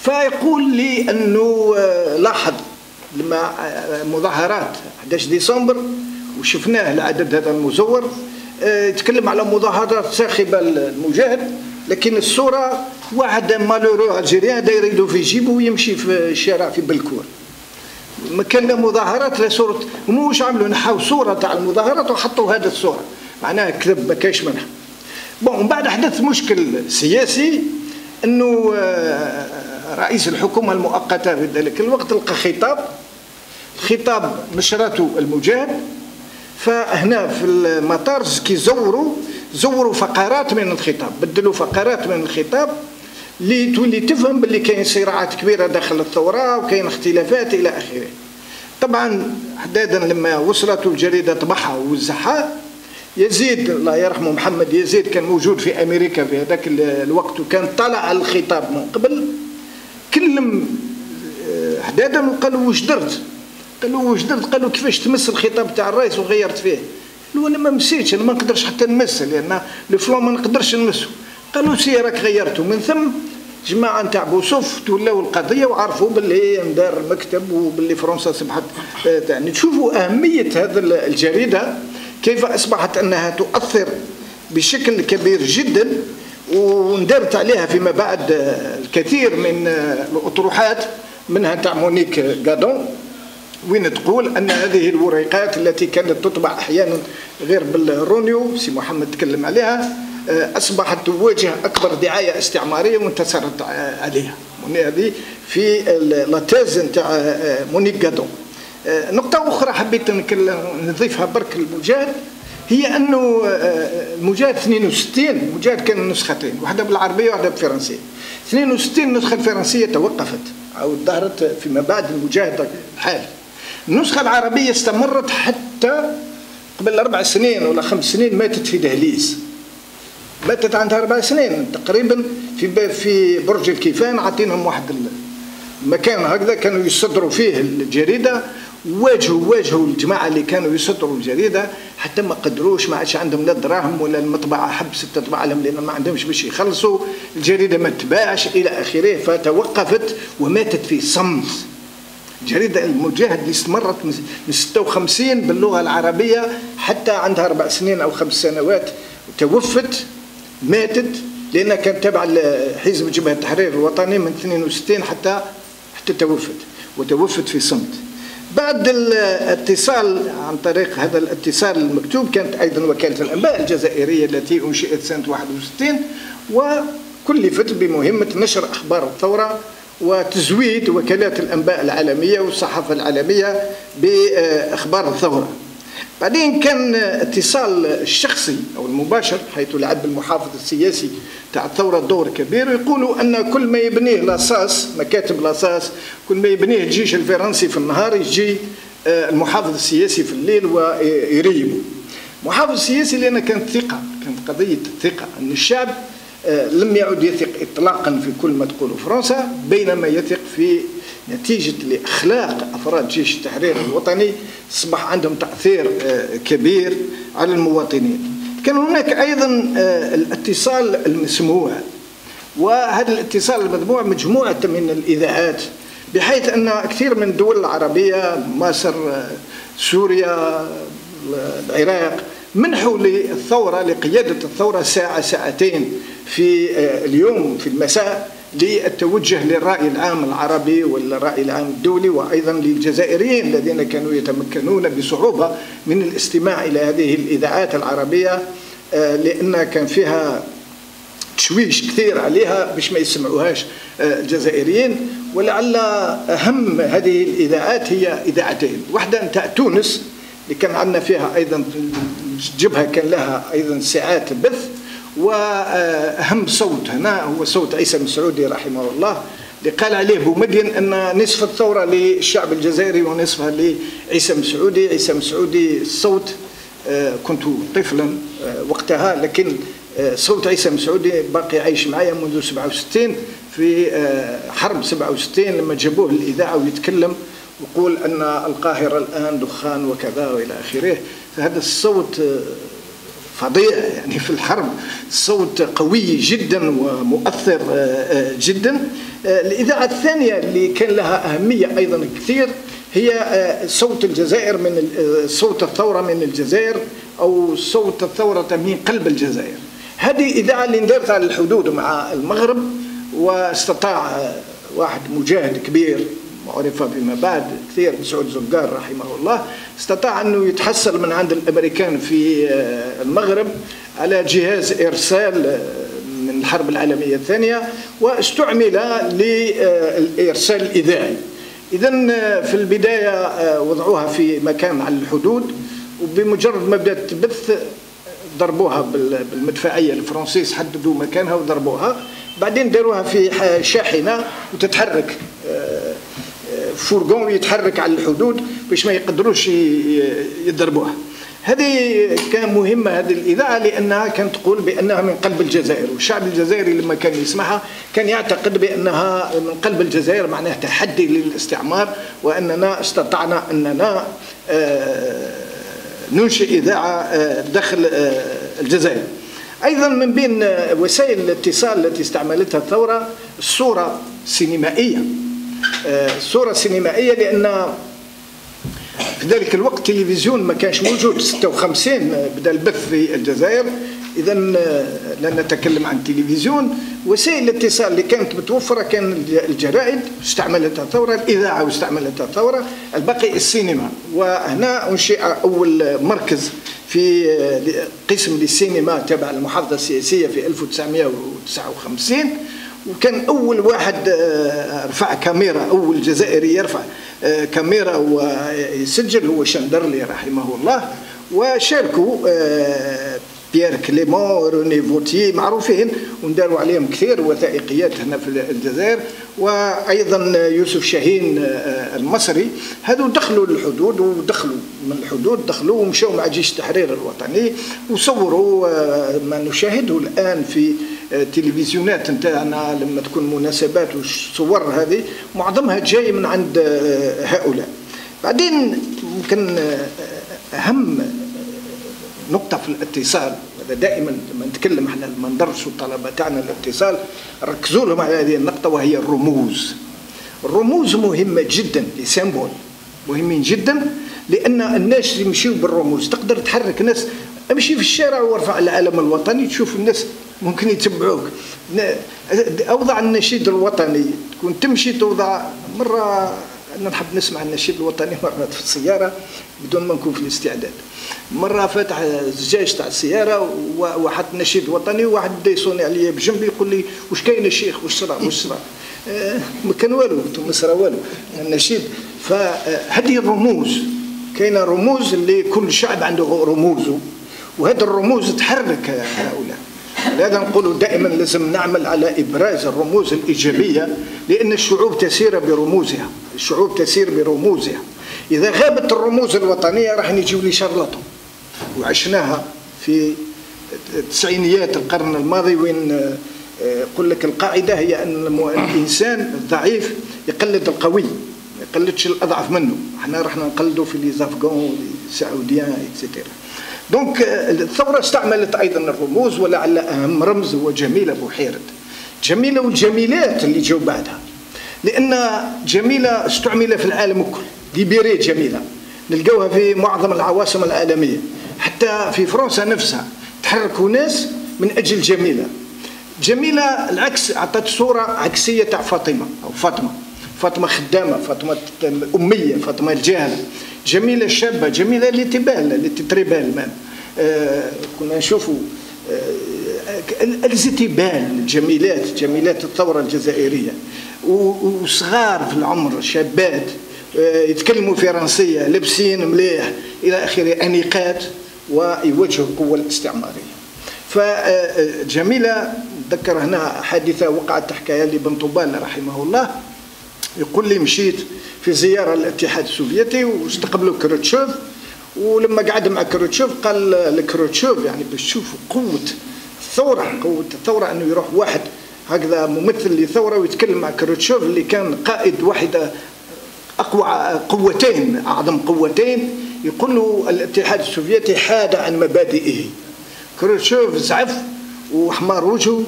[SPEAKER 5] فيقول لي أنه لاحظ لما مظاهرات 11 ديسمبر وشفناه العدد هذا المزور، يتكلم على مظاهرات صاخبة المجاهد، لكن الصورة واحد مالورو الجيريان داير يدو في جيبه ويمشي في الشارع في بلكور، ما كان لا مظاهرات لا صورة. هم واش عملوا؟ نحاو صورة تاع المظاهرات وحطوا هذه الصورة، معناها كذب ما كايش منها. بون بعد حدث مشكل سياسي، انه رئيس الحكومة المؤقتة في ذلك الوقت لقى خطاب خطاب نشرته المجاهد. فهنا في المطار كي زوروا فقرات من الخطاب، بدلوا فقرات من الخطاب اللي تولي تفهم باللي كاين صراعات كبيره داخل الثوره وكاين اختلافات الى اخره. طبعا حدادا لما وصلت الجريده طبعها ووزعها، يزيد الله يرحمه محمد يزيد كان موجود في امريكا في هذاك الوقت وكان طلع على الخطاب من قبل، كلم حدادا وقالوا واش درت؟ قالوا كيفاش تمس الخطاب تاع الرئيس وغيرت فيه؟ قالوا انا ما مسيتش، انا ما نقدرش حتى نمس لان الفلان ما نقدرش نمسه. قالوا سي راك غيرته. من ثم جماعه نتاع بوصف تولاو القضيه وعرفوا باللي ندار مكتب وباللي فرنسا اصبحت يعني تشوفوا اهميه هذه الجريده كيف اصبحت انها تؤثر بشكل كبير جدا، وندرت عليها فيما بعد الكثير من الاطروحات منها تاع مونيك غادون، وين تقول ان هذه الوريقات التي كانت تطبع احيانا غير بالرونيو سي محمد تكلم عليها اصبحت تواجه اكبر دعايه استعماريه وانتصرت عليها. هذه في لاتيز نتاع مونيك غادون. نقطه اخرى حبيت نضيفها برك المجاهد، هي انه المجاهد 62 المجاهد كان نسختين، واحده بالعربيه وواحده بالفرنسيه. 62 النسخه الفرنسيه توقفت او ظهرت فيما بعد المجاهد الحالي. النسخه العربيه استمرت حتى قبل 4 سنين ولا 5 سنين، ماتت في دهليز، ماتت عندها 4 سنين تقريبا في برج الكيفان. عطينهم واحد المكان هكذا كانوا يصدروا فيه الجريده، واجهوا الجماعه اللي كانوا يصدروا الجريده حتى ما قدروش، ما عادش عندهم لا دراهم ولا المطبعه حبست تطبع لهم لان ما عندهمش باش يخلصوا الجريده، ما تباعش الى اخره، فتوقفت وماتت في صمت. الجريده المجاهد اللي استمرت من 56 باللغه العربيه حتى عندها 4 سنين او 5 سنوات توفت، ماتت لانها كانت تابعه لحزب جبهه التحرير الوطني من 62 حتى وتوفت في صمت. بعد الاتصال عن طريق هذا الاتصال المكتوب كانت ايضا وكاله الانباء الجزائريه التي انشئت سنه 61 وكلفت بمهمه نشر اخبار الثوره وتزويد وكالات الانباء العالميه والصحافه العالميه باخبار الثوره. بعدين كان اتصال الشخصي او المباشر حيث لعب المحافظ السياسي تاع الثوره دور كبير، يقولوا ان كل ما يبنيه لاصاص مكاتب لاصاص، كل ما يبنيه الجيش الفرنسي في النهار يجي المحافظ السياسي في الليل ويريبه. المحافظ السياسي لان كانت ثقه، كانت قضيه الثقه ان الشعب لم يعد يثق اطلاقا في كل ما تقوله فرنسا، بينما يثق في نتيجة لإخلاق أفراد جيش التحرير الوطني أصبح عندهم تأثير كبير على المواطنين. كان هناك أيضا الاتصال المسموع، وهذا الاتصال المسموع مجموعة من الإذاعات، بحيث أن كثير من الدول العربية مصر سوريا العراق منحوا للثورة لقيادة الثورة ساعة ساعتين في اليوم في المساء للتوجه للرأي العام العربي والرأي العام الدولي، وأيضا للجزائريين الذين كانوا يتمكنون بصعوبة من الاستماع إلى هذه الإذاعات العربية لأن كان فيها تشويش كثير عليها باش ما يسمعوهاش الجزائريين. ولعل أهم هذه الإذاعات هي إذاعتين، واحدة نتاع تونس اللي كان عندنا فيها أيضا الجبهة كان لها أيضا ساعات بث، وأهم صوت هنا هو صوت عيسى مسعودي رحمه الله اللي قال عليه بومدين أن نصف الثورة للشعب الجزائري ونصفها لعيسى مسعودي. عيسى مسعودي الصوت كنت طفلا وقتها، لكن صوت عيسى مسعودي باقي عايش معايا منذ 67 في حرب 67 لما جابوه للإذاعة ويتكلم ويقول أن القاهرة الآن دخان وكذا وإلى آخره. فهذا الصوت فظيع يعني في الحرب، صوت قوي جدا ومؤثر جدا. الإذاعة الثانية اللي كان لها أهمية أيضا كثير هي صوت الجزائر من صوت الثورة من الجزائر أو صوت الثورة من قلب الجزائر. هذه إذاعة اللي ندارت على الحدود مع المغرب، واستطاع واحد مجاهد كبير معرفة فيما بعد كثير مسعود زقار رحمه الله استطاع أنه يتحصل من عند الأمريكان في المغرب على جهاز إرسال من الحرب العالمية الثانية، واستعمل للإرسال الإذاعي. إذا في البداية وضعوها في مكان على الحدود، وبمجرد ما بدأت تبث ضربوها بالمدفعية الفرنسيس، حددوا مكانها وضربوها. بعدين داروها في شاحنة وتتحرك، فورغون يتحرك على الحدود باش ما يقدروش يضربوها. هذه كان مهمة هذه الإذاعة، لأنها كانت تقول بأنها من قلب الجزائر، والشعب الجزائري لما كان يسمعها كان يعتقد بأنها من قلب الجزائر، معناه تحدي للاستعمار، وأننا استطعنا أننا ننشئ إذاعة داخل الجزائر. أيضا من بين وسائل الاتصال التي استعملتها الثورة الصورة السينمائية. الصورة السينمائية لأن في ذلك الوقت التلفزيون ما كانش موجود، 56 بدأ البث في الجزائر. إذا لا نتكلم عن التلفزيون. وسائل الاتصال اللي كانت متوفرة كان الجرائد استعملتها الثورة، الإذاعة واستعملتها الثورة، الباقي السينما. وهنا أنشئ أول مركز في قسم للسينما تبع المحافظة السياسية في 1959، وكان أول واحد رفع كاميرا، أول جزائري يرفع كاميرا ويسجل هو شندرلي رحمه الله. وشاركوا بيير كليمون، روني فوتي، معروفين ونداروا عليهم كثير وثائقيات هنا في الجزائر. وايضا يوسف شاهين المصري، هذو دخلوا للحدود، ودخلوا من الحدود دخلوا ومشوا مع جيش التحرير الوطني وصوروا ما نشاهده الان في التلفزيونات نتاعنا لما تكون مناسبات، والصور هذه معظمها جاي من عند هؤلاء. بعدين ممكن اهم نقطة في الاتصال، هذا دائما لما نتكلم احنا لما ندرسوا الطلبة تاعنا الاتصال ركزوا لهم على هذه النقطة، وهي الرموز. الرموز مهمة جدا، لسيمبول مهمين جدا، لأن الناس يمشيوا بالرموز. تقدر تحرك ناس، امشي في الشارع وارفع العلم الوطني تشوف الناس ممكن يتبعوك. أوضع النشيد الوطني، تكون تمشي توضع. مرة أنا نحب نسمع النشيد الوطني مرات في السيارة بدون ما نكون في الاستعداد. مرة فاتح الزجاج تاع السيارة وحط نشيد وطني، وواحد بدا يصوني عليا بجنبي يقول لي واش كاين يا شيخ، واش صرا واش صرا؟ ما كان والو، ما صرا والو النشيد. فهذه الرموز، كاينه رموز اللي كل شعب عنده رموزه، وهذه الرموز تحرك هؤلاء. لهذا نقول دائما لازم نعمل على إبراز الرموز الإيجابية، لأن الشعوب تسير برموزها، الشعوب تسير برموزها. إذا غابت الرموز الوطنية راح نجيو لشارلطو، وعشناها في التسعينيات القرن الماضي، وين يقول لك القاعدة هي أن الإنسان الضعيف يقلد القوي، ما يقلدش الأضعف منه. احنا رحنا نقلدوا في لي زافغون السعوديين اكسيتيرا. دونك الثورة استعملت أيضا الرموز، ولعل أهم رمز هو جميلة بوحيرد. جميلة والجميلات اللي جو بعدها، لأن جميلة استعمل في العالم الكل. ليبيري جميلة نلقوها في معظم العواصم العالمية، حتى في فرنسا نفسها تحركوا ناس من أجل جميلة. جميلة العكس، أعطت صورة عكسية تاع فاطمة أو فاطمة خدامة، فاطمة أمية، فاطمة الجاهلة. جميلة شابة، جميلة اللي تبال، اللي تتربال. كنا نشوفوا الزتبال، جميلات الثورة الجزائرية، وصغار في العمر، شابات يتكلموا فرنسية، لابسين مليح إلى آخره، أنيقات، ويواجهوا القوة الاستعمارية. فجميلة ذكر هنا حادثة وقعت تحكيها لي بن طوبال رحمه الله. يقول لي مشيت في زيارة للاتحاد السوفيتي واستقبلوا كروتشوف، ولما قعد مع كروتشوف قال لكروتشوف يعني باش تشوفوا قوة الثورة أنه يروح واحد هكذا ممثل للثورة ويتكلم مع كروتشوف اللي كان قائد واحدة أقوى قوتين، أعظم قوتين، يقول له الاتحاد السوفيتي حاد عن مبادئه. كروتشوف زعف وحمار وجهه،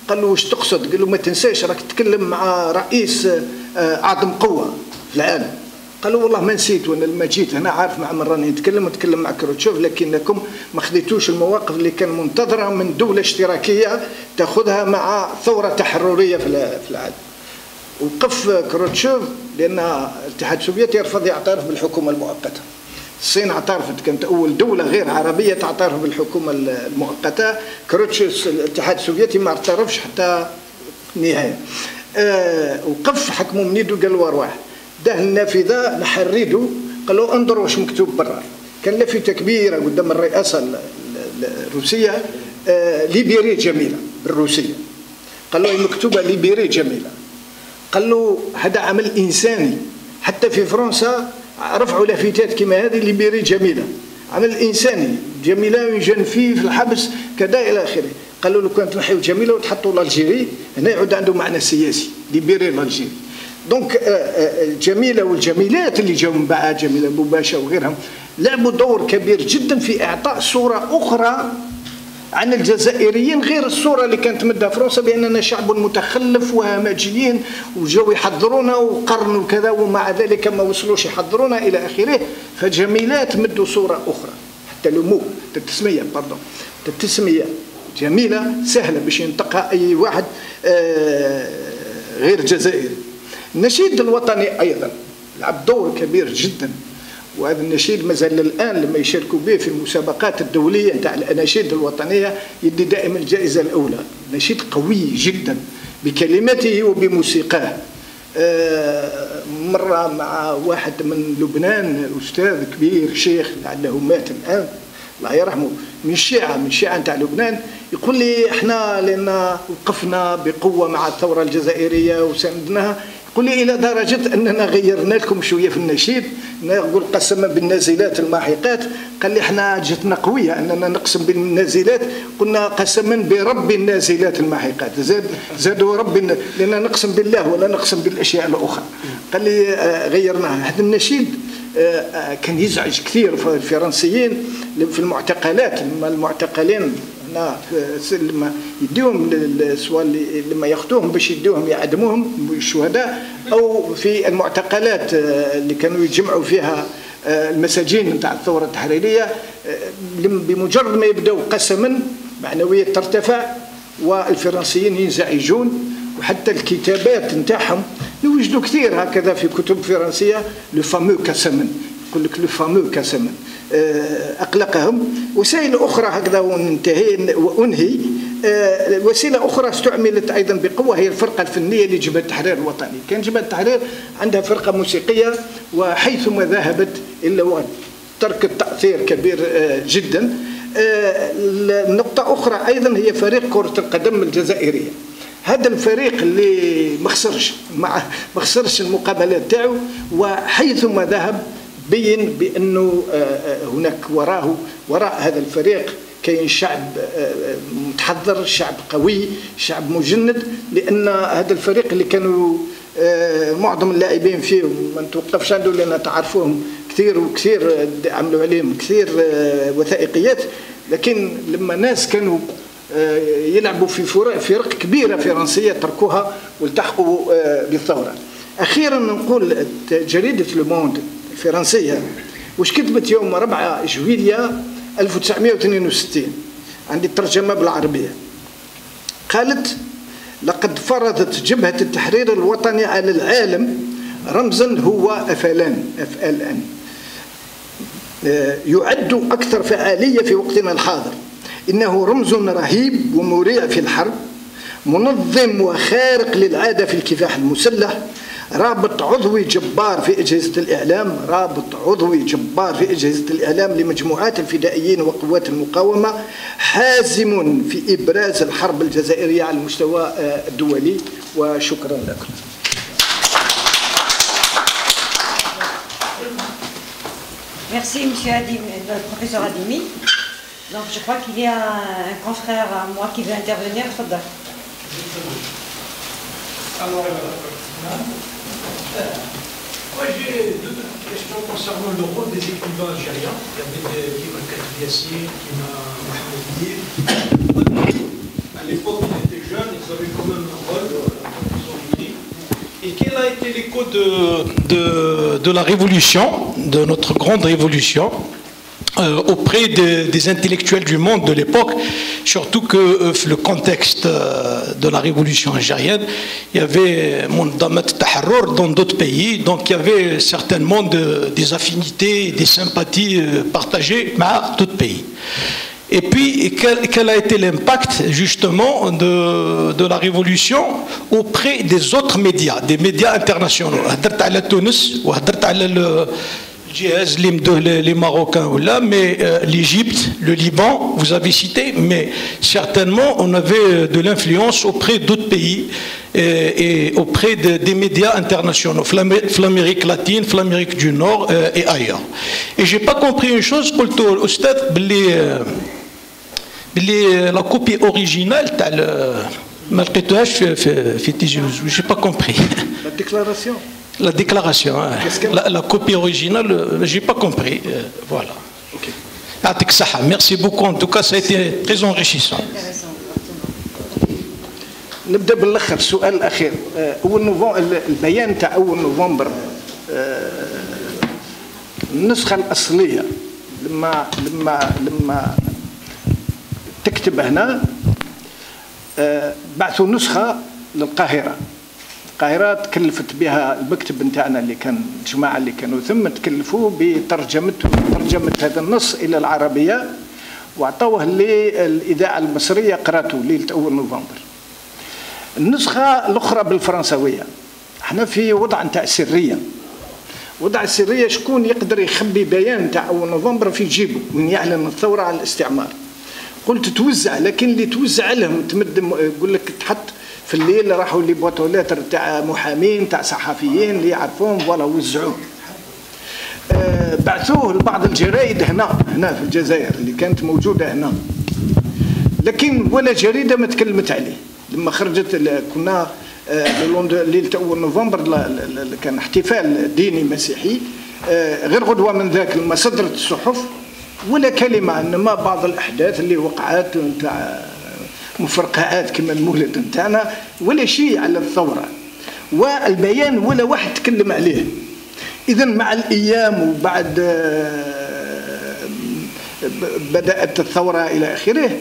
[SPEAKER 5] قال له واش تقصد؟ قال له ما تنساش راك تتكلم مع رئيس أعظم قوة في العالم. قال له والله ما نسيت، وانا لما جيت هنا عارف مع من راني نتكلم مع كروتشوف، لكنكم ما خذيتوش المواقف اللي كان منتظرة من دولة اشتراكية تأخذها مع ثورة تحررية في العالم. وقف كروتشوف لأن الاتحاد السوفيتي يرفض يعترف بالحكومة المؤقتة. الصين اعترفت، كانت أول دولة غير عربية تعترف بالحكومة المؤقتة. كروتشوف الاتحاد السوفيتي ما اعترفش حتى النهاية. وقف حكموا من يده قال له أرواح، ده النافذة نحريدو قال له انظر واش مكتوب برا. كان لافتة كبيرة قدام الرئاسة الروسية ليبيري جميلة بالروسية. قال له مكتوبة ليبيري جميلة. قال له هذا عمل إنساني، حتى في فرنسا رفعوا لافتات كما هذه ليبيري جميلة، عمل إنساني. جميلة ينجن فيه في الحبس كذا إلى آخره. قالوا له كان تنحيوا جميلة وتحطوا لالجيري هنا يعود عنده معنى سياسي، ليبيري لالجيري. دونك جميلة والجميلات اللي جاوا من بعد، جميلة بوباشا وغيرهم، لعبوا دور كبير جدا في إعطاء صورة أخرى عن الجزائريين غير الصورة اللي كانت مدها فرنسا بأننا شعب متخلف وهمجيين وجاوا يحضرونا وقرنوا كذا، ومع ذلك ما وصلوش يحضرونا إلى آخره. فجميلات مدوا صورة أخرى، حتى لمو التسمية التسمية جميلة سهلة باش ينطقها أي واحد غير جزائري. النشيد الوطني أيضا لعب دور كبير جدا، وهذا النشيد مازال الآن لما يشاركوا به في المسابقات الدولية نتاع الأناشيد الوطنية يدي دائما الجائزة الأولى. نشيد قوي جدا بكلماته وبموسيقاه. مرة مع واحد من لبنان أستاذ كبير شيخ لعله مات الآن الله يرحمه، من الشيعة نتاع لبنان، يقول لي احنا لأن وقفنا بقوة مع الثورة الجزائرية وساندناها، يقول لي إلى درجة أننا غيرنا لكم شوية في النشيد، نقول قسما بالنازلات الماحقات. قال لي احنا جتنا قوية أننا نقسم بالنازلات، قلنا قسما برب النازلات الماحقات، زادوا رب لأننا نقسم بالله ولا نقسم بالأشياء الأخرى. قال لي غيرناها. هذا النشيد كان يزعج كثير في الفرنسيين في المعتقلات، المعتقلين هنا لما يديهم لما ياخذوهم باش يديوهم يعدموهم الشهداء، او في المعتقلات اللي كانوا يجمعوا فيها المساجين نتاع الثوره التحريريه، بمجرد ما يبداو قسما معنويات ترتفع والفرنسيين ينزعجون. وحتى الكتابات نتاعهم نوجدوا كثير هكذا في كتب فرنسيه لو فامو كاسمن، يقول لك لو فامو كاسمن. أقلقهم. وسائل أخرى هكذا وأنهي وسيلة أخرى استعملت أيضا بقوة هي الفرقة الفنية لجبهة التحرير الوطني. كان جبهة التحرير عندها فرقة موسيقية، وحيثما ذهبت إلا تركت تأثير كبير جدا. نقطة أخرى أيضا هي فريق كرة القدم الجزائرية. هذا الفريق اللي ما خسرش المقابلات تاعو، وحيثما ذهب بين بأنه هناك وراء هذا الفريق كاين شعب متحضر، شعب قوي، شعب مجند. لأن هذا الفريق اللي كانوا معظم اللاعبين فيه ما نتوقفش عنده لأن تعرفوهم كثير وكثير عملوا عليهم كثير وثائقيات، لكن لما ناس كانوا يلعبوا في فرق كبيرة فرنسية تركوها والتحقوا بالثورة. أخيرا نقول جريدة لو موند الفرنسية وش كتبت يوم 4 جويلية 1962، عندي الترجمة بالعربية، قالت: لقد فرضت جبهة التحرير الوطني على العالم رمزا هو FLN يعد أكثر فعالية في وقتنا الحاضر. إنه رمز رهيب ومريع في الحرب، منظم وخارق للعادة في الكفاح المسلح، رابط عضوي جبار في أجهزة الإعلام لمجموعات الفدائيين وقوات المقاومة، حازم في إبراز الحرب الجزائرية على المستوى الدولي. وشكرا لكم.
[SPEAKER 3] Merci, monsieur Adimi, le professeur Adimi. Donc, je crois qu'il y a un confrère à moi qui veut intervenir.
[SPEAKER 6] Moi, j'ai 2 questions concernant le rôle des écrivains algériens. Il y avait Kima Kadriassi, Kima Mahmoudi. À l'époque, ils étaient jeunes, ils avaient quand même un rôle, ils ont écrit. Et quel a été l'écho de la révolution, de notre grande révolution, auprès des intellectuels du monde de l'époque, surtout que le contexte de la révolution algérienne, il y avait Mondamat Taharrour dans d'autres pays, donc il y avait certainement des affinités, des sympathies partagées avec d'autres pays. Et puis, quel a été l'impact justement de la révolution auprès des autres médias, des médias internationaux. Les Marocains ou là, mais l'Égypte, le Liban, vous avez cité, mais certainement on avait de l'influence auprès d'autres pays et auprès des médias internationaux, l'Amérique latine, l'Amérique du Nord et ailleurs. Et j'ai pas compris une chose, la copie originale, j'ai pas compris.
[SPEAKER 5] La déclaration.
[SPEAKER 6] La déclaration, hein. La copie originale, j'ai pas compris. Voilà.
[SPEAKER 5] Okay.
[SPEAKER 6] Merci beaucoup. En tout cas, ça a été très enrichissant.
[SPEAKER 5] نبدا بالاخر السؤال الاخير اول نوفمبر البيان تاع اول نوفمبر النسخه الاصليه لما تكتب هنا بعثوا نسخه للقاهره. القاهره تكلفت بها المكتب نتاعنا اللي كان الجماعه اللي كانوا ثم تكلفوا بترجمه هذا النص الى العربيه واعطوه للاذاعه المصريه قراته ليله اول نوفمبر. النسخه الاخرى بالفرنسويه احنا في وضع نتاع سريه. وضع السريه شكون يقدر يخبي بيان تاع اول نوفمبر في جيبه من يعلن الثوره على الاستعمار. قلت توزع لكن اللي توزع لهم تمد يقول لك تحط في الليل راحوا لي بوطولات تاع محامين تاع صحفيين اللي يعرفوهم فوالا وزعوه. بعثوه لبعض الجرائد هنا في الجزائر اللي كانت موجوده هنا. لكن ولا جريده ما تكلمت عليه. لما خرجت كنا ليله اول نوفمبر كان احتفال ديني مسيحي غير غدوه من ذاك لما صدرت الصحف ولا كلمه انما بعض الاحداث اللي وقعت نتاع مفرقعات كما المولد نتاعنا ولا شيء على الثوره والبيان ولا واحد تكلم عليه. اذا مع الايام وبعد بدات الثوره الى اخره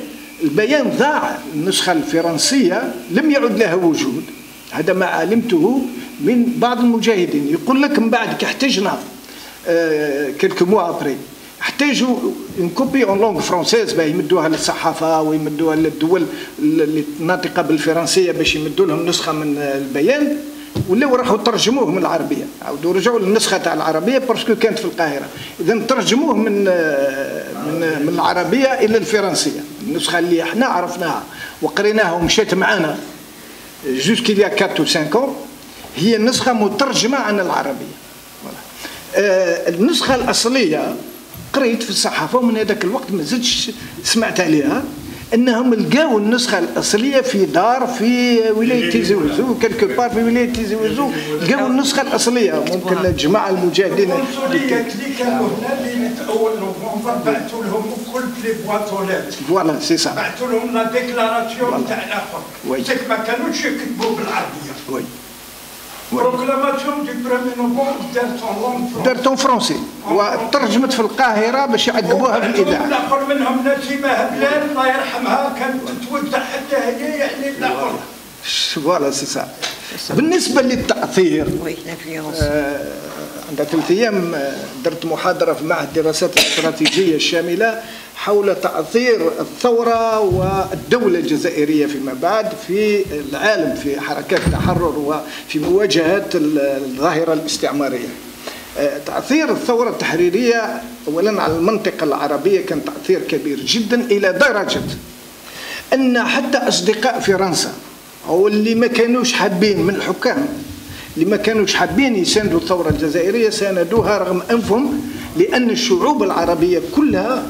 [SPEAKER 5] البيان ضاع. النسخه الفرنسيه لم يعد لها وجود. هذا ما علمته من بعض المجاهدين يقول لك من بعد كي احتجنا كلكو موا ابري احتاجوا اون كوبي اون لونغ فرونسيز باش يمدوها للصحافه ويمدوها للدول اللي ناطقه بالفرنسيه باش يمدوا لهم نسخه من البيان ولاو راحوا ترجموه من العربيه عاودوا رجعوا للنسخه تاع العربيه باسكو كانت في القاهره. اذا ترجموه من العربيه الى الفرنسيه. النسخه اللي احنا عرفناها وقريناها ومشات معنا جوسكي ليا 4 ou 5 ans هي النسخه مترجمه عن العربيه. النسخه الاصليه قريت في الصحافه ومن هذاك الوقت ما زدتش سمعت عليها انهم لقاو النسخه الاصليه في دار في ولايه تيزي وزو كلكو بار في ولايه تيزي وزو لقاو النسخه الاصليه. ممكن الجماعه المجاهدين
[SPEAKER 7] اللي كانوا هنا اللي اول نوفمبر بعثوا لهم كل لي بواطولات
[SPEAKER 5] فوالا سي سا
[SPEAKER 7] بعثوا لهم لا ديكلاراسيون تاع الاخر سيك ما كانوش يكتبوا بالعربيه.
[SPEAKER 5] وي
[SPEAKER 7] بروكلاماسيون دو 1 نوفمبر
[SPEAKER 5] دارتون فرونسي وترجمت في القاهره باش يعقبوها في الاذاعه.
[SPEAKER 7] الاخر منهم نسيمه هبلان الله يرحمها كانت تتوزع حتى هي يعني الاخر.
[SPEAKER 5] فوالا سي سا. بالنسبه للتاثير عندها 3 أيام درت محاضره في معهد الدراسات الاستراتيجيه الشامله حول تأثير الثورة والدولة الجزائرية فيما بعد في العالم في حركات التحرر وفي مواجهة الظاهرة الاستعمارية. تأثير الثورة التحريرية أولا على المنطقة العربية كان تأثير كبير جدا إلى درجة أن حتى أصدقاء فرنسا أو اللي ما كانوش حابين من الحكام اللي ما كانوش حابين يساندوا الثورة الجزائرية ساندوها رغم أنفهم لأن الشعوب العربية كلها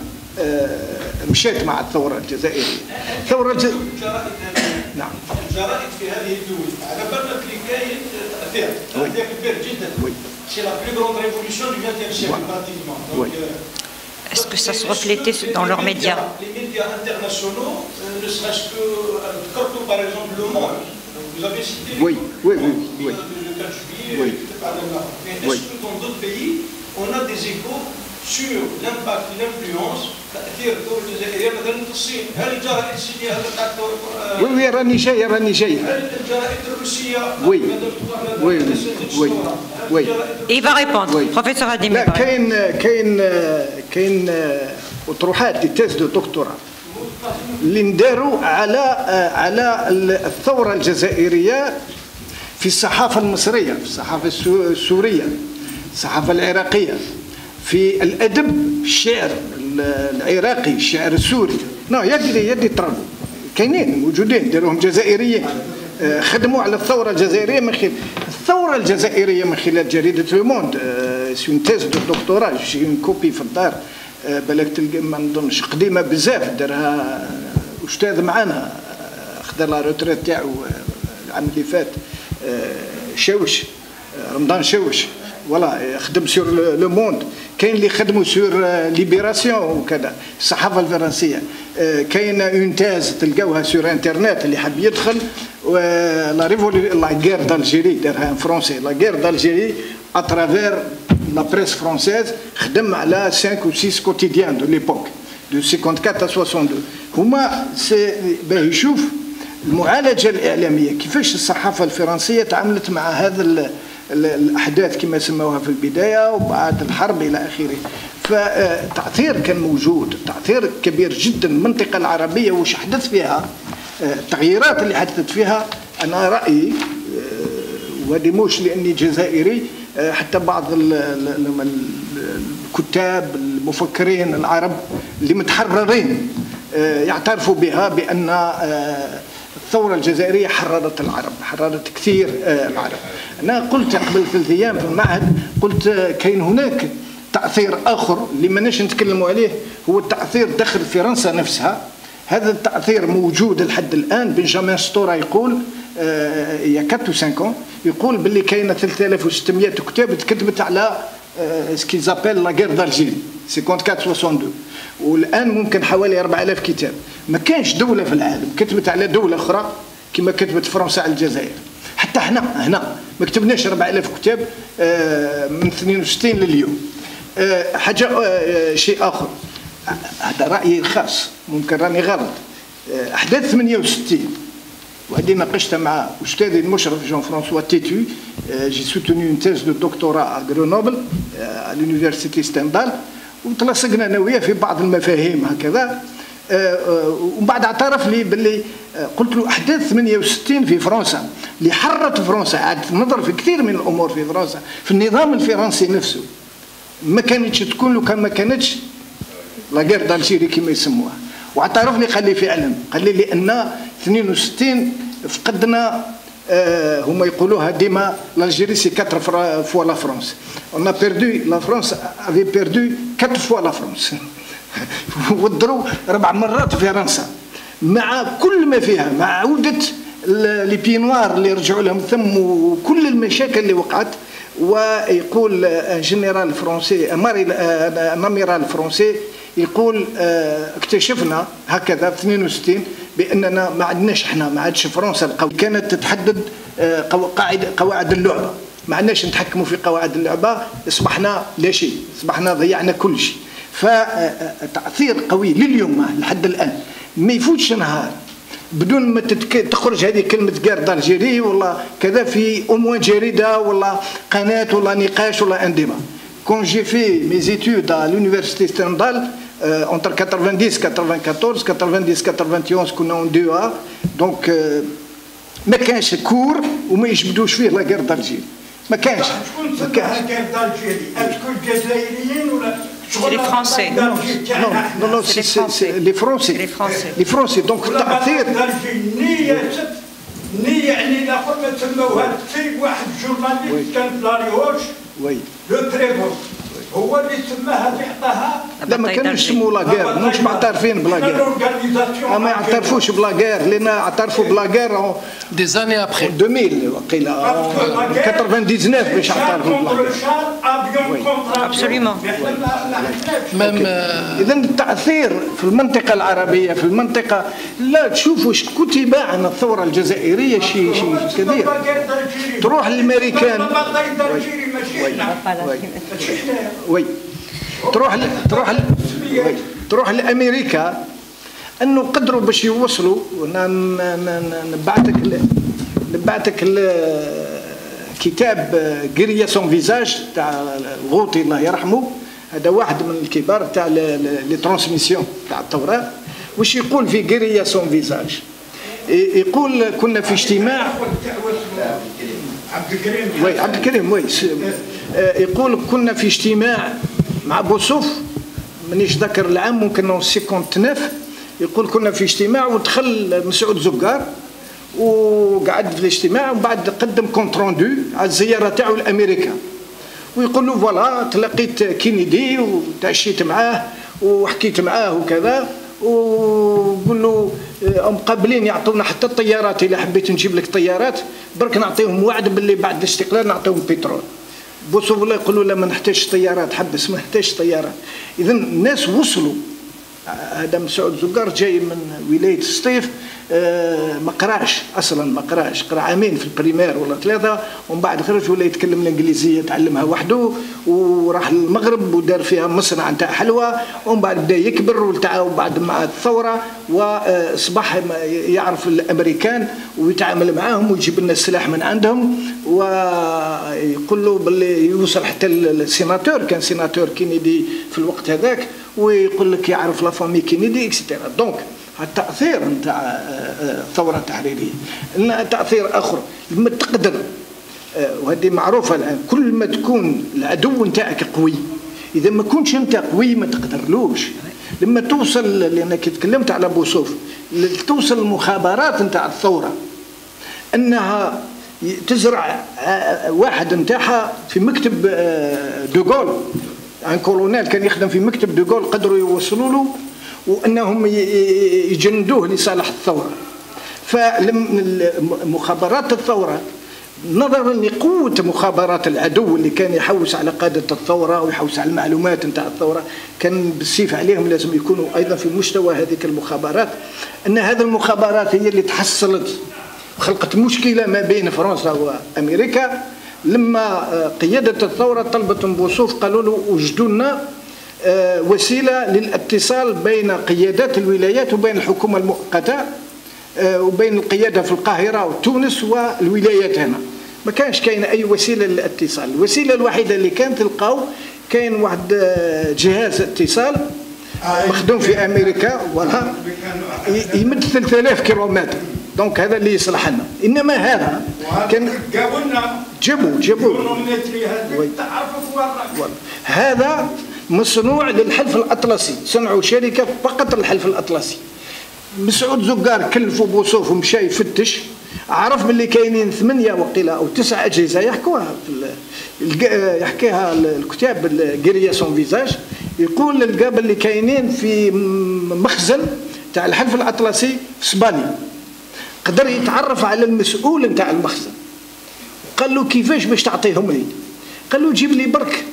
[SPEAKER 5] مشيت مع الثورة الجزائرية. الثورة
[SPEAKER 7] نعم. الجرائد في هذه الدول على بالك اللي كاين تأثير كبير جدا. C'est la plus grande révolution du XXe siècle pratiquement. Donc,
[SPEAKER 3] est-ce que ça se reflétait dans leurs médias?
[SPEAKER 7] Les médias internationaux, ne serait-ce que par exemple Le Monde. Vous avez cité
[SPEAKER 5] oui.
[SPEAKER 7] le 4 juillet, mais est-ce que dans d'autres pays, on a des échos sur l'impact, l'influence تأثير الثورة الجزائرية مثلا في الصين؟ هل الجرائد الصينية هل
[SPEAKER 5] وي راني جاي
[SPEAKER 7] هل الجرائد الروسية؟
[SPEAKER 5] وي
[SPEAKER 3] Il va répondre, professeur Ademi.
[SPEAKER 5] لا كاين وطروحات دي تيز دو دكتوراه اللي نداروا على الثوره الجزائريه في الصحافه المصريه، في الصحافه السوريه، الصحافه العراقيه، في الادب، الشعر العراقي، الشعر السوري. يدي تربوا كاينين موجودين داروهم جزائريين، خدموا على الثوره الجزائريه من خلال الثوره الجزائريه من خلال جريده لو موند. سي تيز دو دكتوراه شي كوبي في الدار، بالك تلقى ما نظنش قديمه بزاف، دارها استاذ معنا خدا لا روتريت تاعو العام اللي فات، شاوش رمضان شاوش ولا خدم سور لو موند. كاين اللي خدموا سور ليبيراسيون وكذا، الصحافه الفرنسيه. كاين اون تاز تلقاوها سور انترنت اللي حاب يدخل، لا غير دالجيري دارها ان فرونسي، لا غير دالجيري اترافير لا بريس فرونسيز، خدم على 5 ou 6 كوتيديان دو ليبوك دو 54 à 62. هما باه يشوف المعالجه الاعلاميه كيفاش الصحافه الفرنسيه تعاملت مع هذا الاحداث كما سموها في البدايه وبعد الحرب الى اخره. فتاثير كان موجود، تاثير كبير جدا. المنطقه العربيه وش حدث فيها، التغييرات اللي حدثت فيها، انا رايي وهذه مش لاني جزائري، حتى بعض الكتاب المفكرين العرب اللي متحررين يعترفوا بها، بان الثورة الجزائرية حررت العرب، حررت كثير العرب. أنا قلت قبل 3 أيام في المعهد، قلت كاين هناك تأثير آخر اللي ماناش نتكلموا عليه، هو التأثير داخل فرنسا نفسها. هذا التأثير موجود لحد الآن. بنجامين ستورا يقول يا 4 ou 5 ans يقول باللي كاينه 3600 كتاب تكتبت على سكي زابيل لا غير دالجيري 54 62، والان ممكن حوالي 4000 كتاب. ما كانش دوله في العالم كتبت على دوله اخرى كما كتبت فرنسا على الجزائر. حتى هنا ما كتبناش 4000 كتاب من 62 لليوم. حاجه شيء اخر، هذا رايي الخاص ممكن راني غلط. احداث 68 وهذه ناقشتها مع أستاذي المشرف جون فرانسوا تيتو. جي سوتوني اون تيز دو دكتوراه ا غرونوبل ا لونيفرسيتي ستندال، وتلاصقنا انا وياه في بعض المفاهيم هكذا. ومن بعد اعترف لي باللي قلت له احداث 68 في فرنسا اللي حرت فرنسا، عادت النظر في كثير من الامور في فرنسا، في النظام الفرنسي نفسه، ما كانتش تكون لو كان ما كانتش لا غير دالجيري كما يسموها. واعترف لي قال لي فعلا، قال لي لان 62 فقدنا، هما يقولوها ديما l'Algérie c'est 4 fois la France. On a perdu, la France avait perdu 4 fois la France. وضروا 4 مرات فرنسا مع كل ما فيها، مع عودة لي بينوار اللي رجعوا لهم ثم وكل المشاكل اللي وقعت. ويقول جنرال فرنسي اميرال فرنسي يقول اكتشفنا هكذا في 62 باننا ما عندناش، احنا ما عادش فرنسا القوي كانت تتحدد قواعد اللعبه، ما عندناش نتحكموا في قواعد اللعبه، اصبحنا لا شيء، اصبحنا ضيعنا كل شيء. فتاثير قوي لليوم لحد الان ما يفوتش نهار بدون ما تخرج هذه كلمه غير دالجيري ولا كذا في اموان جريده ولا قناه ولا نقاش ولا ان ديبا. Quand j'ai fait mes études à l'université Stendhal, entre 90 94 90 91 كنا en 2A، donc ما كانش كور وما يجبدوش فيه لا غير دالجيري، ما كانش.
[SPEAKER 7] شكون سماها غير دالجيري؟ اسكو الجزائريين ولا
[SPEAKER 3] Les Français.
[SPEAKER 5] Non, c'est les Français. Les Français. Donc التأثير
[SPEAKER 7] يعني ناخذ تسموها في واحد جورناليست كان في لاريوش لو تريفور هو اللي سماها اللي عطاها.
[SPEAKER 5] لا ما كانوش يسموا لاغير، مش معترفين بلاغير، ما يعترفوش بلاغير، لان اعترفوا بلاغير
[SPEAKER 4] دي زاني ابخي
[SPEAKER 5] 2000 وقيلا 99 باش اعترفوا بلاغير.
[SPEAKER 3] Absolument.
[SPEAKER 5] اذا التاثير في المنطقه العربيه، في المنطقه لا تشوفوا كتب عن الثوره الجزائريه شيء كبير. تروح للامريكان وي تروح لامريكا انه قدروا باش يوصلوا. نبعتك كتاب غيريا سون فيزاج تاع الغوطي الله يرحمه، هذا واحد من الكبار تاع لي ترانسميسيون تاع الثوره. واش يقول في غيريا سون فيزاج؟ يقول كنا في اجتماع عبد الكريم وي يقول كنا في اجتماع مع بوصوف، مانيش ذاكر العام، ممكن 59. يقول كنا في اجتماع ودخل مسعود زقار وقعد في الاجتماع ومن بعد قدم كونتروندو على الزياره تاعو لامريكا، ويقول له فوالا تلاقيت كينيدي وتعشيت معاه وحكيت معاه وكذا، وقول له مقابلين يعطونا حتى الطيارات، اذا حبيت نجيب لك طيارات برك نعطيهم وعد باللي بعد الاستقلال نعطيهم بترول. بوصوف الله يقول له لا ما نحتاجش طيارات، حبس ما نحتاجش طيارات. اذا الناس وصلوا. هذا مسعود زقار جاي من ولايه سطيف، ما قراش اصلا، ما قراش، قرا عامين في البريمير ولا 3 ومن بعد خرج ولا يتكلم الانجليزيه تعلمها وحده، وراح للمغرب ودار فيها مصنع نتاع حلوى، ومن بعد بدا يكبر والتعاون بعد مع الثوره، واصبح يعرف الامريكان ويتعامل معاهم ويجيب لنا السلاح من عندهم، ويقول له باللي يوصل حتى السيناتور، كان سيناتور كينيدي في الوقت هذاك، ويقول لك يعرف لا فامي كينيدي اكسترا. دونك التاثير نتاع الثوره التحريريه لنا تاثير اخر. لما تقدر، وهذه معروفه الان، كل ما تكون العدو نتاعك قوي، اذا ما كنتش انت قوي ما تقدرلوش. لما توصل، لانك تكلمت على بوصوف، توصل المخابرات نتاع الثوره انها تزرع واحد نتاعها في مكتب دوغول، عن كولونيل كان يخدم في مكتب دوغول، قدروا يوصلوا له وانهم يجندوه لصالح الثوره. فمخابرات الثوره نظرا لقوه مخابرات العدو اللي كان يحوس على قاده الثوره ويحوس على المعلومات نتاع الثوره، كان بالسيف عليهم لازم يكونوا ايضا في مستوى هذيك المخابرات. ان هذه المخابرات هي اللي تحصلت وخلقت مشكله ما بين فرنسا وامريكا. لما قياده الثوره طلبت من بوصوف، قالوا له وجدوا لنا وسيله للاتصال بين قيادات الولايات وبين الحكومه المؤقته وبين القياده في القاهره وتونس والولايات هنا. ما كانش كاين اي وسيله للاتصال. الوسيله الوحيده اللي كانت تلقاو كاين واحد جهاز اتصال مخدوم في امريكا ولا يمد 3000 كيلومتر، دونك هذا اللي يصلح لنا. انما هذا كان جابوا هذا مصنوع للحلف الاطلسي، صنعوا شركه فقط للحلف الاطلسي. مسعود زقار كلفوا بوصوف ومشى يفتش، عرف باللي كاينين 8 وقيله او 9 اجهزه يحكوها يحكيها الكتاب غيريا سون فيزاج، يقول لقى باللي كاينين في مخزن تاع الحلف الاطلسي في اسبانيا. قدر يتعرف على المسؤول نتاع المخزن، قال له كيفاش باش تعطيهم لي؟ قال له جيب لي برك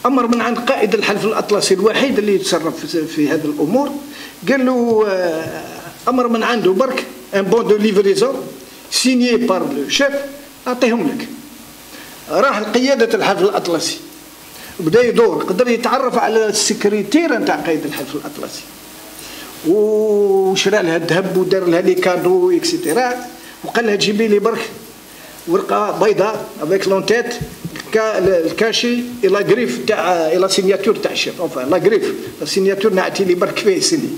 [SPEAKER 5] امر من عند قائد الحلف الاطلسي الوحيد اللي يتصرف في هذه الامور، قال له امر من عنده برك ان بون دو ليفريزون سينيي بار لو شيف، اعطيهم لك. راح لقياده الحلف الاطلسي بدا يدور، قدر يتعرف على السكرتير نتاع قائد الحلف الاطلسي وشرى لها الذهب ودار لها لي كادو اكسيتيرا، وقال لها جيبي لي برك ورقه بيضاء افيك لونتيت الكاشي الى غريف تاع الى سيناتور تاع الشيف، enfin لا غريف السيناتور نعطي لي برك فيه سني.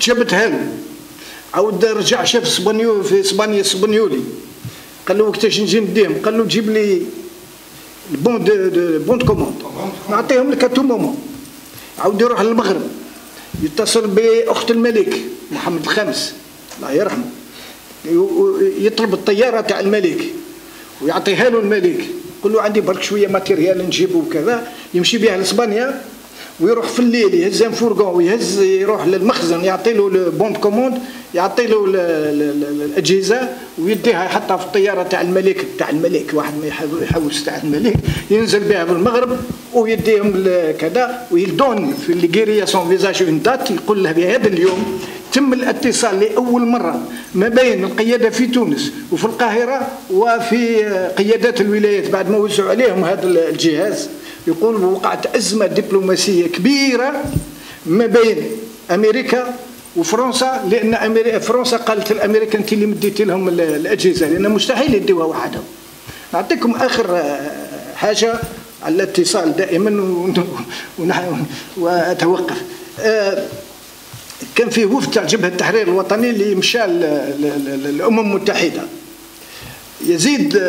[SPEAKER 5] جابتها له، عاود رجع شاف اسبانيول في اسبانيا اسبانيولي، قال له وقتاش نجي نديهم؟ قال له جيب لي البون دو كوموند نعطيهم لك تو مومون. عاود يروح للمغرب يتصل باخت الملك محمد الخامس الله يرحمه، يطلب الطياره تاع الملك ويعطيها له الملك، يقول له عندي برك شويه ماتيريال نجيبه وكذا، يمشي بها لاسبانيا ويروح في الليل يهز فورغون ويهز يروح للمخزن يعطي له البون كوموند، يعطي له الاجهزه ويديها يحطها في الطياره تاع الملك واحد ما يحوس تاع الملك، ينزل بها بالمغرب ويديهم كذا ويلدون في الغيريا سون فيزاج اون دات، يقول له بهذا اليوم تم الاتصال لاول مره ما بين القياده في تونس وفي القاهره وفي قيادات الولايات بعد ما وزعوا عليهم هذا الجهاز. يقول وقعت ازمه دبلوماسيه كبيره ما بين امريكا وفرنسا، لان فرنسا قالت لامريكا انت اللي مديتي لهم الاجهزه، لان مستحيل يديوها وحدهم. نعطيكم اخر حاجه على الاتصال دائما وأتوقف. كان فيه وفد تاع جبهة التحرير الوطني اللي مشى للأمم المتحدة. يزيد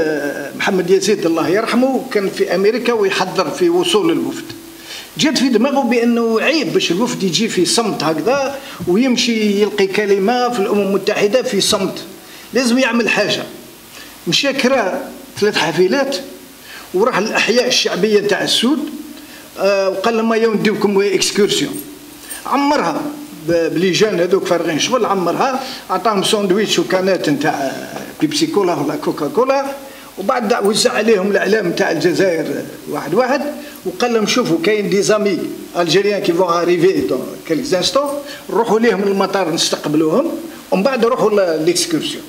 [SPEAKER 5] محمد يزيد الله يرحمه كان في أمريكا ويحضر في وصول الوفد. جات في دماغه بأنه عيب باش الوفد يجي في صمت هكذا ويمشي يلقي كلمة في الأمم المتحدة في صمت، لازم يعمل حاجة. مشى كرا 3 حافلات وراح للأحياء الشعبية تاع السود وقال لهم يا نديوكم اكسكورسيون. عمرها بليجان هذوك فارغين شغل، عمرها عطاهم ساندويتش وكانات نتاع بيبسي كولا ولا كوكا كولا، وبعد وزع عليهم الاعلام تاع الجزائر واحد واحد، وقال لهم شوفوا كاين دي زامي الجيريان كي فون اريفي دون كيلكس انستون، روحوا ليهم للمطار نستقبلوهم ومن بعد روحوا للاكسكورسيون.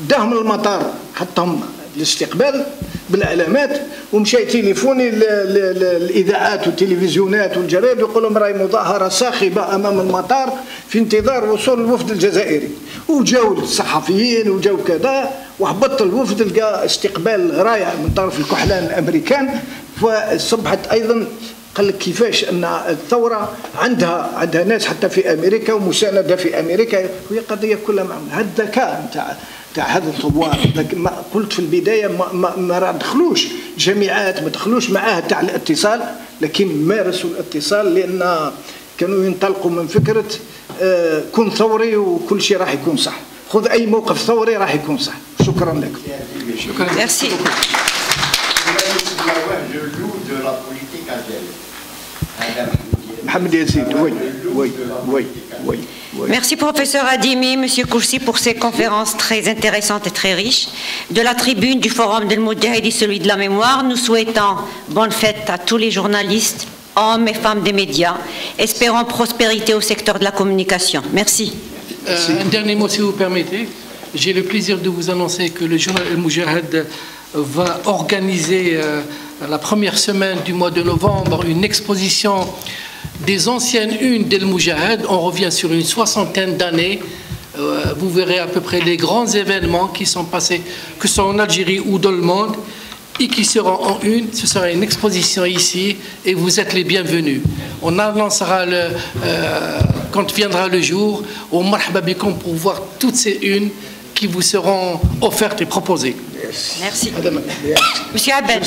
[SPEAKER 5] داهم للمطار حطهم الاستقبال بالعلامات ومشى يتليفوني للاذاعات والتلفزيونات والجرايد ويقول لهم راهي مظاهره صاخبه امام المطار في انتظار وصول الوفد الجزائري. وجاو الصحفيين وجاو كذا، وهبط الوفد لقى استقبال رائع من طرف الكحلان الامريكان. فصبحت ايضا قال لك كيفاش ان الثوره عندها ناس حتى في امريكا ومسانده في امريكا، وهي قضيه كلها معموله. هذا الذكاء تاع هذا الثوار. ما قلت في البدايه ما دخلوش جامعات، ما دخلوش معاهد تاع الاتصال، لكن مارسوا الاتصال لان كانوا ينطلقوا من فكره كن ثوري وكل شيء راح يكون صح، خذ اي موقف ثوري راح يكون صح. شكرا لكم.
[SPEAKER 3] شكرا. ميرسي.
[SPEAKER 5] محمد يزيد. Oui.
[SPEAKER 3] Merci professeur Hadimi, monsieur Koursi pour ces conférences très intéressantes et très riches. De la tribune du Forum del Moudjahid et celui de la mémoire, nous souhaitons bonne fête à tous les journalistes, hommes et femmes des médias, espérons prospérité au secteur de la communication. Merci.
[SPEAKER 4] Un dernier mot si vous permettez. J'ai le plaisir de vous annoncer que le journal El Moudjahid va organiser la première semaine du mois de novembre une exposition des anciennes unes d'El Moudjahid. On revient sur une 60aine d'années. Vous verrez à peu près les grands événements qui sont passés, que ce soit en Algérie ou dans le monde, et qui seront en une. Ce sera une exposition ici et vous êtes les bienvenus. On annoncera quand viendra le jour au Marhaba Bikoum pour voir toutes ces unes qui vous seront offertes et proposées.
[SPEAKER 3] Merci. Monsieur Abed.